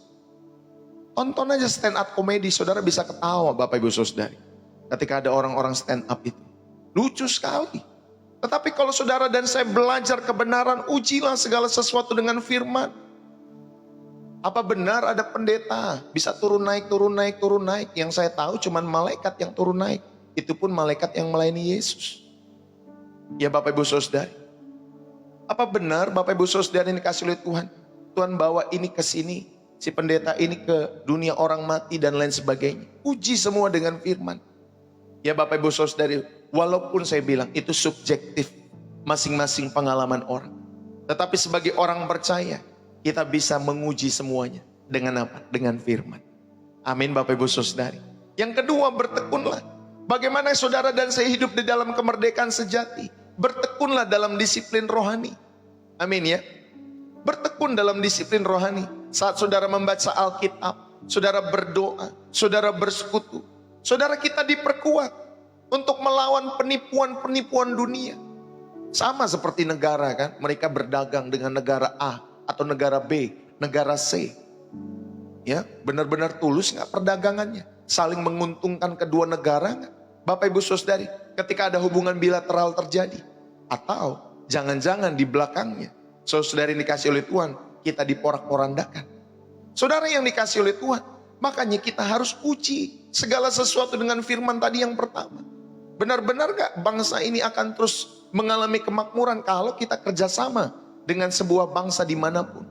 Tonton aja stand up komedi, saudara bisa ketawa Bapak Ibu Saudara. Ketika ada orang-orang stand up itu, lucu sekali. Tetapi kalau saudara dan saya belajar kebenaran, ujilah segala sesuatu dengan firman. Apa benar ada pendeta bisa turun naik, turun naik, turun naik? Yang saya tahu cuma malaikat yang turun naik. Itu pun malaikat yang melayani Yesus. Ya Bapak Ibu Saudara. Apa benar Bapak Ibu Saudara ini dikasih oleh Tuhan? Tuhan bawa ini ke sini, si pendeta ini ke dunia orang mati dan lain sebagainya. Uji semua dengan firman. Ya Bapak Ibu Saudara, walaupun saya bilang itu subjektif, masing-masing pengalaman orang. Tetapi sebagai orang percaya, kita bisa menguji semuanya. Dengan apa? Dengan firman. Amin Bapak Ibu Saudara. Yang kedua, bertekunlah. Bagaimana saudara dan saya hidup di dalam kemerdekaan sejati? Bertekunlah dalam disiplin rohani. Amin ya. Bertekun dalam disiplin rohani. Saat saudara membaca Alkitab, saudara berdoa, saudara bersekutu, saudara kita diperkuat untuk melawan penipuan-penipuan dunia. Sama seperti negara kan, mereka berdagang dengan negara A atau negara B, negara C. Ya, benar-benar tulus nggak perdagangannya? Saling menguntungkan kedua negara nggak? Bapak Ibu Saudari, ketika ada hubungan bilateral terjadi, atau jangan-jangan di belakangnya, saudari dikasih oleh Tuhan, kita diporak-porandakan. Saudara yang dikasih oleh Tuhan, makanya kita harus uji segala sesuatu dengan firman tadi yang pertama. Benar-benar gak bangsa ini akan terus mengalami kemakmuran kalau kita kerjasama dengan sebuah bangsa dimanapun?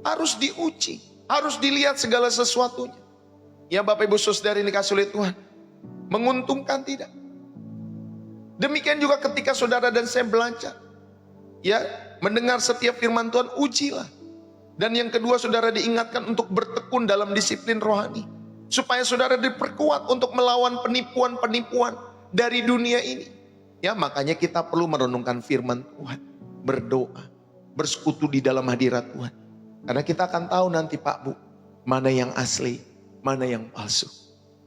Harus diuji, harus dilihat segala sesuatunya. Ya Bapak Ibu Saudara ini dikasih oleh Tuhan, menguntungkan tidak? Demikian juga ketika saudara dan saya belajar, ya, mendengar setiap firman Tuhan, ujilah. Dan yang kedua, saudara diingatkan untuk bertekun dalam disiplin rohani, supaya saudara diperkuat untuk melawan penipuan-penipuan dari dunia ini. Ya, makanya kita perlu merenungkan firman Tuhan, berdoa, bersekutu di dalam hadirat Tuhan. Karena kita akan tahu nanti Pak Bu, mana yang asli, mana yang palsu.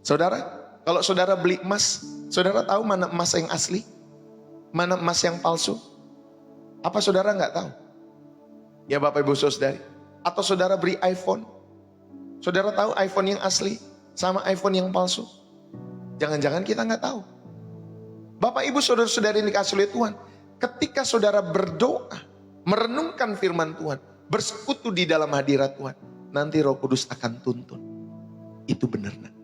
Saudara, kalau saudara beli emas, saudara tahu mana emas yang asli, mana emas yang palsu? Apa saudara nggak tahu? Ya Bapak Ibu Saudari. Atau saudara beli iPhone, saudara tahu iPhone yang asli sama iPhone yang palsu? Jangan-jangan kita nggak tahu. Bapak Ibu Saudara-saudari yang dikasih oleh Tuhan, ketika saudara berdoa, merenungkan firman Tuhan, bersekutu di dalam hadirat Tuhan, nanti Roh Kudus akan tuntun. Itu benar nak.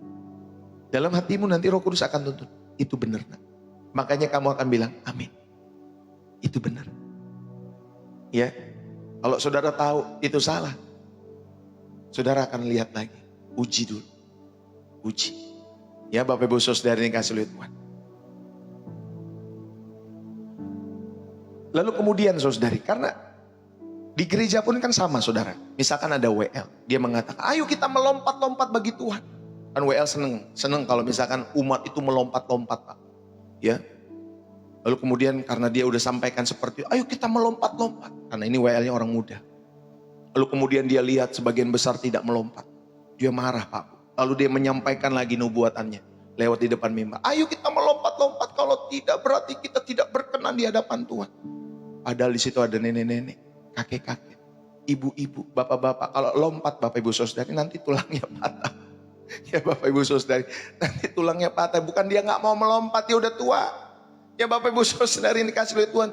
Dalam hatimu nanti Roh Kudus akan tuntun. Itu benar nak. Makanya kamu akan bilang amin. Itu benar. Ya, kalau saudara tahu itu salah, saudara akan lihat lagi. Uji dulu. Uji. Ya Bapak Ibu Saudara yang dikasih oleh Tuhan. Lalu kemudian saudari, karena di gereja pun kan sama saudara. Misalkan ada WL, dia mengatakan, ayo kita melompat-lompat bagi Tuhan. Kan WL seneng kalau misalkan umat itu melompat-lompat Pak. Ya. Lalu kemudian karena dia udah sampaikan seperti itu, ayo kita melompat-lompat. Karena ini WL-nya orang muda. Lalu kemudian dia lihat sebagian besar tidak melompat. Dia marah Pak. Lalu dia menyampaikan lagi nubuatannya lewat di depan mimbar. Ayo kita melompat-lompat, kalau tidak berarti kita tidak berkenan di hadapan Tuhan. Padahal di situ ada nenek-nenek, kakek-kakek, ibu-ibu, bapak-bapak. Kalau lompat Bapak Ibu Saudari nanti tulangnya patah. Ya Bapak Ibu Saudari, nanti tulangnya patah. Bukan dia nggak mau melompat, dia udah tua. Ya Bapak Ibu Saudari ini dikasih oleh Tuhan,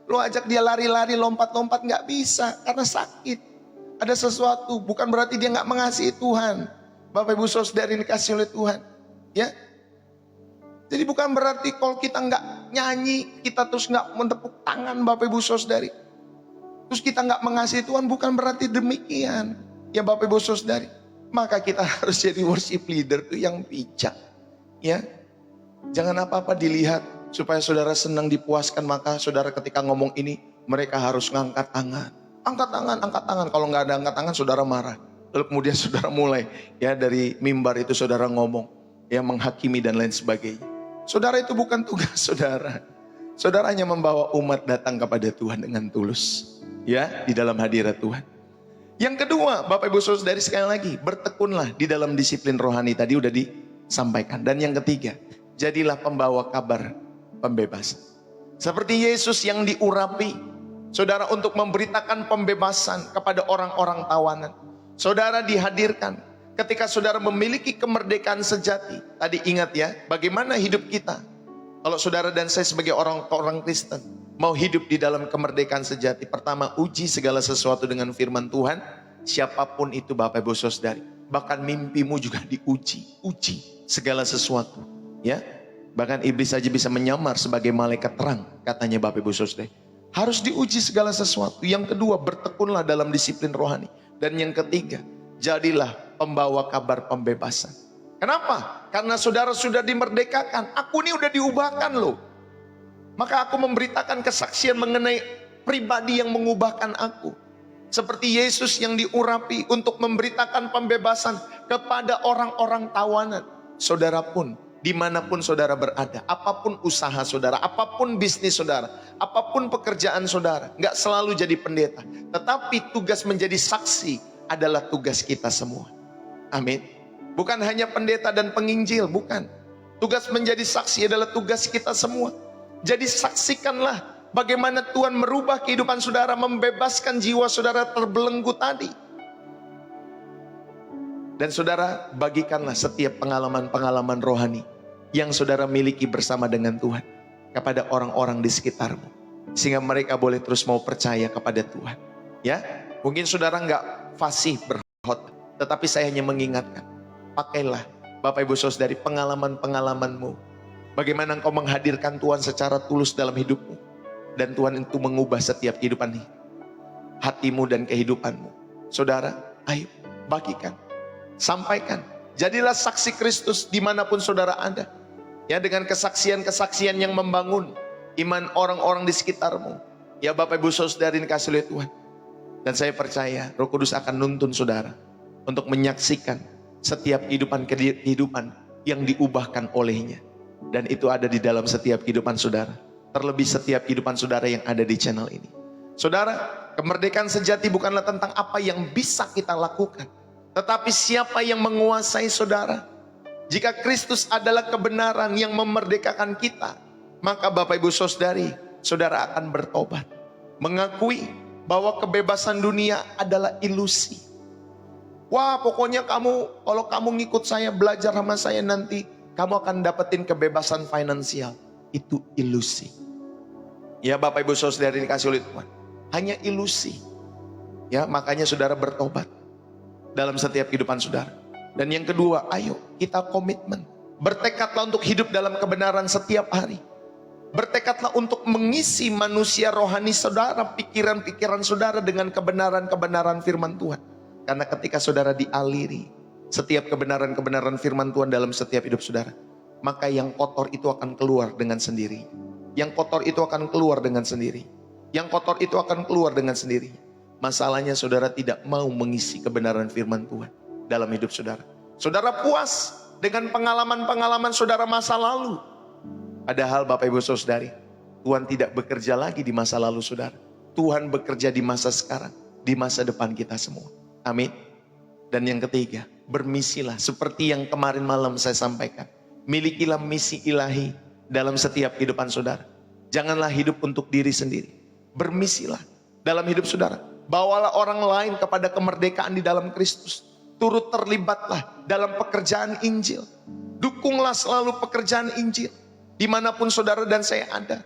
lo ajak dia lari-lari, lompat-lompat nggak bisa karena sakit. Ada sesuatu, bukan berarti dia nggak mengasihi Tuhan. Bapak Ibu Saudari ini dikasih oleh Tuhan, ya. Jadi bukan berarti kalau kita nggak nyanyi, kita terus nggak mentepuk tangan Bapak Ibu Saudari, terus kita nggak mengasihi Tuhan, bukan berarti demikian. Ya Bapak Ibu Saudari, maka kita harus jadi worship leader tuh yang bijak, ya. Jangan apa-apa dilihat supaya saudara senang dipuaskan, maka saudara ketika ngomong ini mereka harus ngangkat tangan. Angkat tangan, angkat tangan. Kalau nggak ada angkat tangan saudara marah. Lalu kemudian saudara mulai ya dari mimbar itu saudara ngomong, ya menghakimi dan lain sebagainya. Saudara, itu bukan tugas saudara. Saudara hanya membawa umat datang kepada Tuhan dengan tulus, ya, di dalam hadirat Tuhan. Yang kedua, Bapak Ibu Saudari, sekali lagi, bertekunlah di dalam disiplin rohani, tadi udah disampaikan. Dan yang ketiga, jadilah pembawa kabar pembebasan. Seperti Yesus yang diurapi, saudara, untuk memberitakan pembebasan kepada orang-orang tawanan. Saudara dihadirkan ketika saudara memiliki kemerdekaan sejati. Tadi ingat ya, bagaimana hidup kita. Kalau saudara dan saya sebagai orang Kristen mau hidup di dalam kemerdekaan sejati, pertama, uji segala sesuatu dengan firman Tuhan. Siapapun itu Bapak Ibu Saudari, bahkan mimpimu juga diuji. Uji segala sesuatu, ya. Bahkan iblis saja bisa menyamar sebagai malaikat terang, katanya Bapak Ibu Saudari. Harus diuji segala sesuatu. Yang kedua, bertekunlah dalam disiplin rohani. Dan yang ketiga, jadilah pembawa kabar pembebasan. Kenapa? Karena saudara sudah dimerdekakan. Aku ini udah diubahkan loh. Maka aku memberitakan kesaksian mengenai pribadi yang mengubahkan aku. Seperti Yesus yang diurapi untuk memberitakan pembebasan kepada orang-orang tawanan. Saudara pun, dimanapun saudara berada, apapun usaha saudara, apapun bisnis saudara, apapun pekerjaan saudara, gak selalu jadi pendeta. Tetapi tugas menjadi saksi adalah tugas kita semua. Amin. Bukan hanya pendeta dan penginjil, bukan. Tugas menjadi saksi adalah tugas kita semua. Jadi saksikanlah bagaimana Tuhan merubah kehidupan saudara, membebaskan jiwa saudara terbelenggu tadi. Dan saudara, bagikanlah setiap pengalaman-pengalaman rohani yang saudara miliki bersama dengan Tuhan kepada orang-orang di sekitarmu, sehingga mereka boleh terus mau percaya kepada Tuhan. Ya, mungkin saudara nggak fasih berkhotbah, tetapi saya hanya mengingatkan, pakailah Bapak Ibu Saudari pengalaman-pengalamanmu. Bagaimana engkau menghadirkan Tuhan secara tulus dalam hidupmu. Dan Tuhan itu mengubah setiap kehidupan hatimu dan kehidupanmu. Saudara, ayo bagikan, sampaikan. Jadilah saksi Kristus dimanapun saudara ada. Ya, dengan kesaksian-kesaksian yang membangun iman orang-orang di sekitarmu. Ya Bapak Ibu Saudari dikasih oleh Tuhan. Dan saya percaya Roh Kudus akan nuntun saudara untuk menyaksikan setiap kehidupan yang diubahkan olehnya. Dan itu ada di dalam setiap kehidupan saudara. Terlebih setiap kehidupan saudara yang ada di channel ini. Saudara, kemerdekaan sejati bukanlah tentang apa yang bisa kita lakukan, tetapi siapa yang menguasai saudara. Jika Kristus adalah kebenaran yang memerdekakan kita, maka Bapak Ibu Saudari, saudara akan bertobat. Mengakui bahwa kebebasan dunia adalah ilusi. Wah, pokoknya kalau kamu ngikut saya, belajar sama saya, nanti kamu akan dapetin kebebasan finansial. Itu ilusi. Ya Bapak Ibu Saudari dikasih oleh Tuhan, hanya ilusi. Ya, makanya saudara bertobat dalam setiap kehidupan saudara. Dan yang kedua, ayo kita komitmen. Bertekadlah untuk hidup dalam kebenaran setiap hari. Bertekadlah untuk mengisi manusia rohani saudara, pikiran-pikiran saudara dengan kebenaran-kebenaran firman Tuhan. Karena ketika saudara dialiri setiap kebenaran-kebenaran firman Tuhan dalam setiap hidup saudara, maka yang kotor itu akan keluar dengan sendiri. Yang kotor itu akan keluar dengan sendiri. Yang kotor itu akan keluar dengan sendiri. Masalahnya saudara tidak mau mengisi kebenaran firman Tuhan dalam hidup saudara. Saudara puas dengan pengalaman-pengalaman saudara masa lalu. Padahal Bapak Ibu Saudari, Tuhan tidak bekerja lagi di masa lalu saudara. Tuhan bekerja di masa sekarang, di masa depan kita semua. Amin. Dan yang ketiga, bermisilah seperti yang kemarin malam saya sampaikan. Milikilah misi ilahi dalam setiap kehidupan saudara. Janganlah hidup untuk diri sendiri. Bermisilah dalam hidup saudara. Bawalah orang lain kepada kemerdekaan di dalam Kristus. Turut terlibatlah dalam pekerjaan Injil. Dukunglah selalu pekerjaan Injil dimanapun saudara dan saya ada.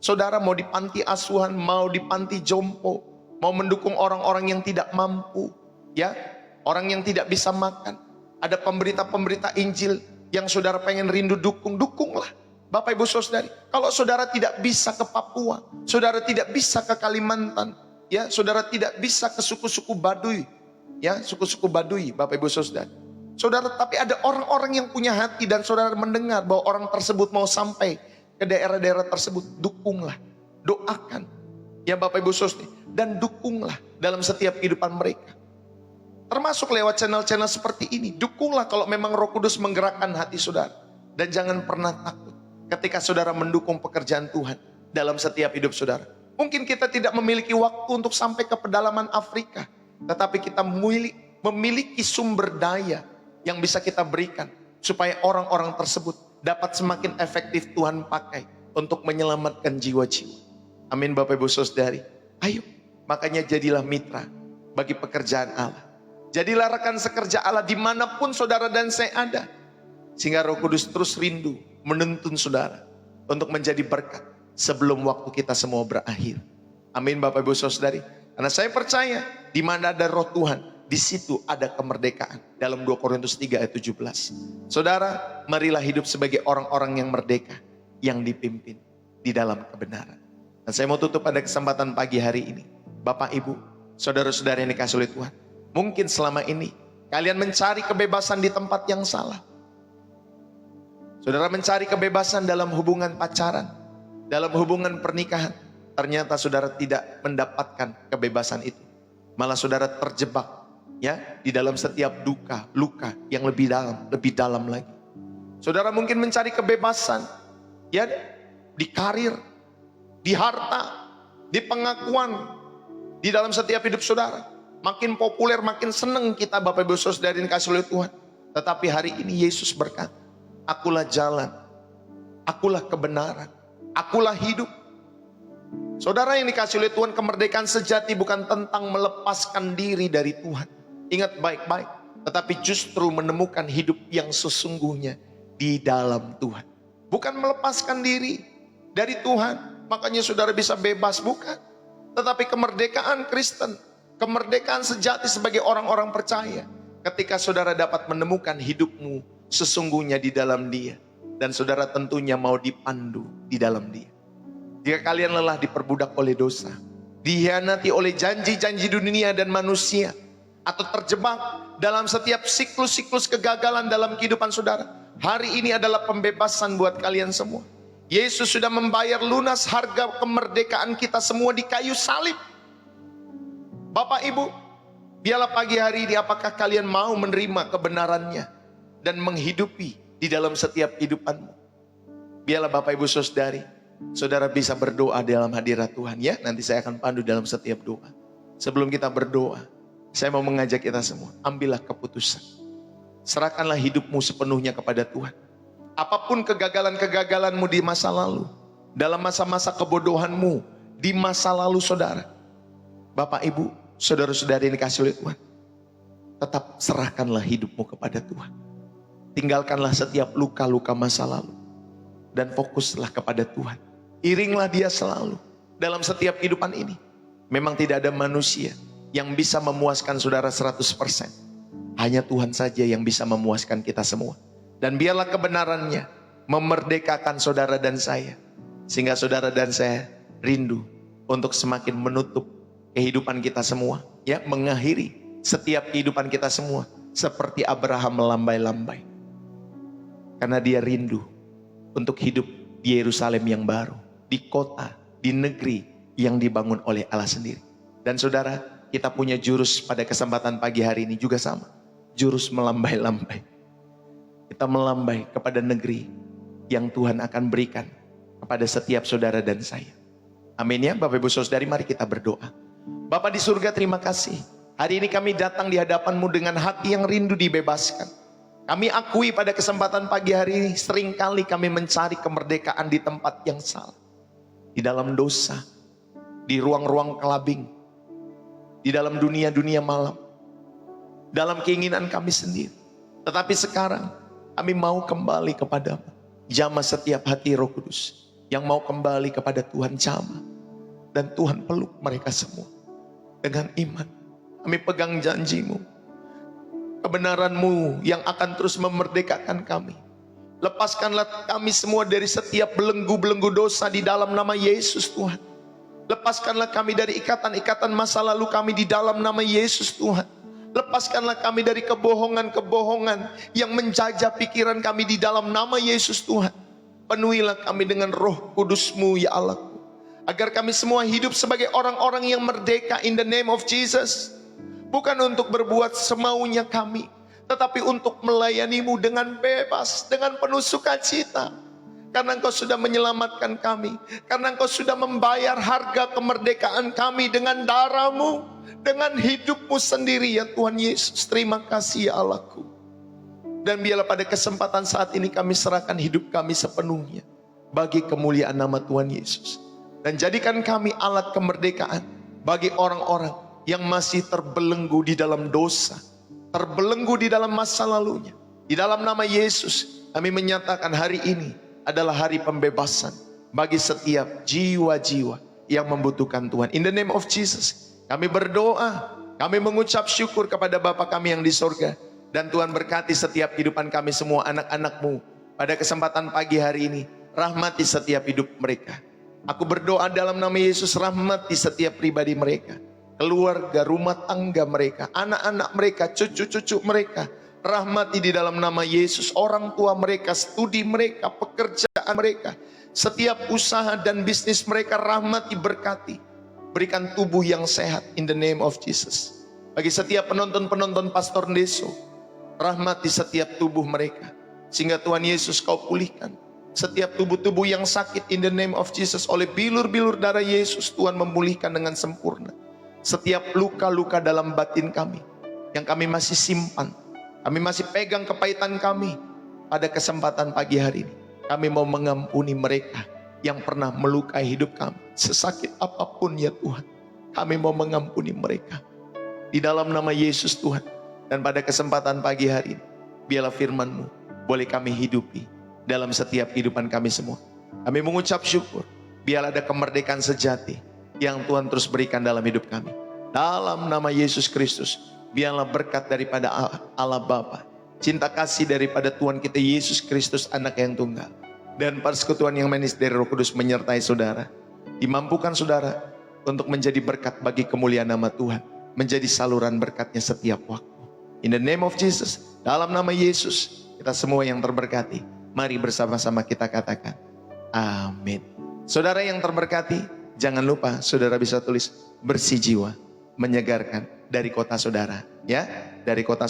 Saudara mau di panti asuhan, mau di panti jompo, mau mendukung orang-orang yang tidak mampu, ya, orang yang tidak bisa makan. Ada pemberita-pemberita Injil yang saudara pengen rindu dukung, dukunglah. Bapak Ibu Saudari, kalau saudara tidak bisa ke Papua, saudara tidak bisa ke Kalimantan, ya, saudara tidak bisa ke suku-suku Baduy, ya, suku-suku Baduy, Bapak Ibu Saudari. Saudara, tapi ada orang-orang yang punya hati dan saudara mendengar bahwa orang tersebut mau sampai ke daerah-daerah tersebut, dukunglah, doakan, ya Bapak Ibu Saudari, dan dukunglah dalam setiap kehidupan mereka. Termasuk lewat channel-channel seperti ini, dukunglah kalau memang Roh Kudus menggerakkan hati saudara. Dan jangan pernah takut. ketika saudara mendukung pekerjaan Tuhan dalam setiap hidup saudara. Mungkin kita tidak memiliki waktu untuk sampai ke pedalaman Afrika, tetapi kita memiliki sumber daya yang bisa kita berikan supaya orang-orang tersebut dapat semakin efektif Tuhan pakai untuk menyelamatkan jiwa-jiwa. Amin Bapak Ibu Saudari. Ayo, makanya jadilah mitra bagi pekerjaan Allah. Jadilah rekan sekerja Allah dimanapun saudara dan saya ada. Sehingga Roh Kudus terus rindu menuntun saudara untuk menjadi berkat sebelum waktu kita semua berakhir. Amin Bapak Ibu Saudari. Karena saya percaya di mana ada Roh Tuhan, di situ ada kemerdekaan. Dalam 2 Korintus 3 ayat 17. Saudara, marilah hidup sebagai orang-orang yang merdeka, yang dipimpin di dalam kebenaran. Dan saya mau tutup pada kesempatan pagi hari ini. Bapak Ibu, saudara-saudara yang dikasihi oleh Tuhan, mungkin selama ini kalian mencari kebebasan di tempat yang salah. Saudara mencari kebebasan dalam hubungan pacaran, dalam hubungan pernikahan. Ternyata saudara tidak mendapatkan kebebasan itu. Malah saudara terjebak ya di dalam setiap duka, luka yang lebih dalam lagi. Saudara mungkin mencari kebebasan ya di karir, di harta, di pengakuan, di dalam setiap hidup saudara. Makin populer, makin senang kita Bapak Ibu Saudara yang dikasihi oleh Tuhan. Tetapi hari ini Yesus berkata, akulah jalan, akulah kebenaran, akulah hidup. Saudara yang dikasihi oleh Tuhan, kemerdekaan sejati bukan tentang melepaskan diri dari Tuhan. Ingat baik-baik, tetapi justru menemukan hidup yang sesungguhnya di dalam Tuhan. Bukan melepaskan diri dari Tuhan, makanya saudara bisa bebas, bukan. Tetapi kemerdekaan Kristen, kemerdekaan sejati sebagai orang-orang percaya, ketika saudara dapat menemukan hidupmu sesungguhnya di dalam Dia. Dan saudara tentunya mau dipandu di dalam Dia. Jika kalian lelah diperbudak oleh dosa, dihianati oleh janji-janji dunia dan manusia, atau terjebak dalam setiap siklus-siklus kegagalan dalam kehidupan saudara, hari ini adalah pembebasan buat kalian semua. Yesus sudah membayar lunas harga kemerdekaan kita semua di kayu salib. Bapak Ibu, biarlah pagi hari ini apakah kalian mau menerima kebenarannya dan menghidupi di dalam setiap kehidupanmu. Biarlah Bapak Ibu Saudari, saudara bisa berdoa dalam hadirat Tuhan ya. Nanti saya akan pandu dalam setiap doa. Sebelum kita berdoa, saya mau mengajak kita semua, ambillah keputusan. Serahkanlah hidupmu sepenuhnya kepada Tuhan. Apapun kegagalan-kegagalanmu di masa lalu, dalam masa-masa kebodohanmu di masa lalu saudara, Bapak Ibu, saudara-saudari yang dikasihi oleh Tuhan, tetap serahkanlah hidupmu kepada Tuhan. Tinggalkanlah setiap luka-luka masa lalu dan fokuslah kepada Tuhan. Iringlah Dia selalu dalam setiap kehidupan ini. Memang tidak ada manusia yang bisa memuaskan saudara 100%. Hanya Tuhan saja yang bisa memuaskan kita semua. Dan biarlah kebenarannya memerdekakan saudara dan saya, sehingga saudara dan saya rindu untuk semakin menutup kehidupan kita semua, ya, mengakhiri setiap kehidupan kita semua seperti Abraham melambai-lambai. Karena dia rindu untuk hidup di Yerusalem yang baru, di kota, di negeri yang dibangun oleh Allah sendiri. Dan saudara, kita punya jurus pada kesempatan pagi hari ini juga sama. Jurus melambai-lambai. Kita melambai kepada negeri yang Tuhan akan berikan kepada setiap saudara dan saya. Amin ya Bapak Ibu Saudari, mari kita berdoa. Bapa di surga, terima kasih. Hari ini kami datang di hadapan-Mu dengan hati yang rindu dibebaskan. Kami akui pada kesempatan pagi hari ini seringkali kami mencari kemerdekaan di tempat yang salah. Di dalam dosa, di ruang-ruang kelabing, di dalam dunia-dunia malam, dalam keinginan kami sendiri. Tetapi sekarang kami mau kembali kepada-Mu. Jamah setiap hati Roh Kudus yang mau kembali kepada Tuhan, jamah. Dan Tuhan peluk mereka semua dengan iman. Kami pegang janji-Mu, kebenaran-Mu yang akan terus memerdekakan kami. Lepaskanlah kami semua dari setiap belenggu-belenggu dosa di dalam nama Yesus Tuhan. Lepaskanlah kami dari ikatan-ikatan masa lalu kami di dalam nama Yesus Tuhan. Lepaskanlah kami dari kebohongan-kebohongan yang menjajah pikiran kami di dalam nama Yesus Tuhan. Penuhilah kami dengan Roh Kudus-Mu ya Allah, agar kami semua hidup sebagai orang-orang yang merdeka in the name of Jesus. Bukan untuk berbuat semaunya kami, tetapi untuk melayani-Mu dengan bebas, dengan penuh sukacita. karena Engkau sudah menyelamatkan kami, karena Engkau sudah membayar harga kemerdekaan kami dengan darah-Mu, dengan hidup-Mu sendiri ya Tuhan Yesus. Terima kasih ya Allahku. Dan biarlah pada kesempatan saat ini kami serahkan hidup kami sepenuhnya bagi kemuliaan nama Tuhan Yesus. Dan jadikan kami alat kemerdekaan bagi orang-orang yang masih terbelenggu di dalam dosa, terbelenggu di dalam masa lalunya. Di dalam nama Yesus kami menyatakan hari ini adalah hari pembebasan bagi setiap jiwa-jiwa yang membutuhkan Tuhan. In the name of Jesus kami berdoa, kami mengucap syukur kepada Bapa kami yang di sorga. Dan Tuhan berkati setiap kehidupan kami semua anak-anak-Mu pada kesempatan pagi hari ini. Rahmati setiap hidup mereka. Aku berdoa dalam nama Yesus, rahmati setiap pribadi mereka, keluarga, rumah tangga mereka, anak-anak mereka, cucu-cucu mereka. Rahmati di dalam nama Yesus orang tua mereka, studi mereka, pekerjaan mereka, setiap usaha dan bisnis mereka. Rahmati, berkati, berikan tubuh yang sehat in the name of Jesus. Bagi setiap penonton-penonton Pastor Deso, rahmati setiap tubuh mereka, sehingga Tuhan Yesus Kau pulihkan setiap tubuh-tubuh yang sakit in the name of Jesus. Oleh bilur-bilur darah Yesus, Tuhan memulihkan dengan sempurna setiap luka-luka dalam batin kami yang kami masih simpan, kami masih pegang kepahitan kami. Pada kesempatan pagi hari ini kami mau mengampuni mereka yang pernah melukai hidup kami, sesakit apapun ya Tuhan. Kami mau mengampuni mereka di dalam nama Yesus Tuhan. Dan pada kesempatan pagi hari ini, biarlah firman-Mu boleh kami hidupi dalam setiap kehidupan kami semua. Kami mengucap syukur, biarlah ada kemerdekaan sejati yang Tuhan terus berikan dalam hidup kami. Dalam nama Yesus Kristus, biarlah berkat daripada Allah Bapa, cinta kasih daripada Tuhan kita Yesus Kristus Anak yang tunggal, dan persekutuan yang manis dari Roh Kudus menyertai saudara. Dimampukan saudara untuk menjadi berkat bagi kemuliaan nama Tuhan, menjadi saluran berkatnya setiap waktu. In the name of Jesus, dalam nama Yesus, kita semua yang terberkati, mari bersama-sama kita katakan amin. Saudara yang terberkati, jangan lupa saudara bisa tulis bersih jiwa, menyegarkan dari kota saudara, ya, dari kota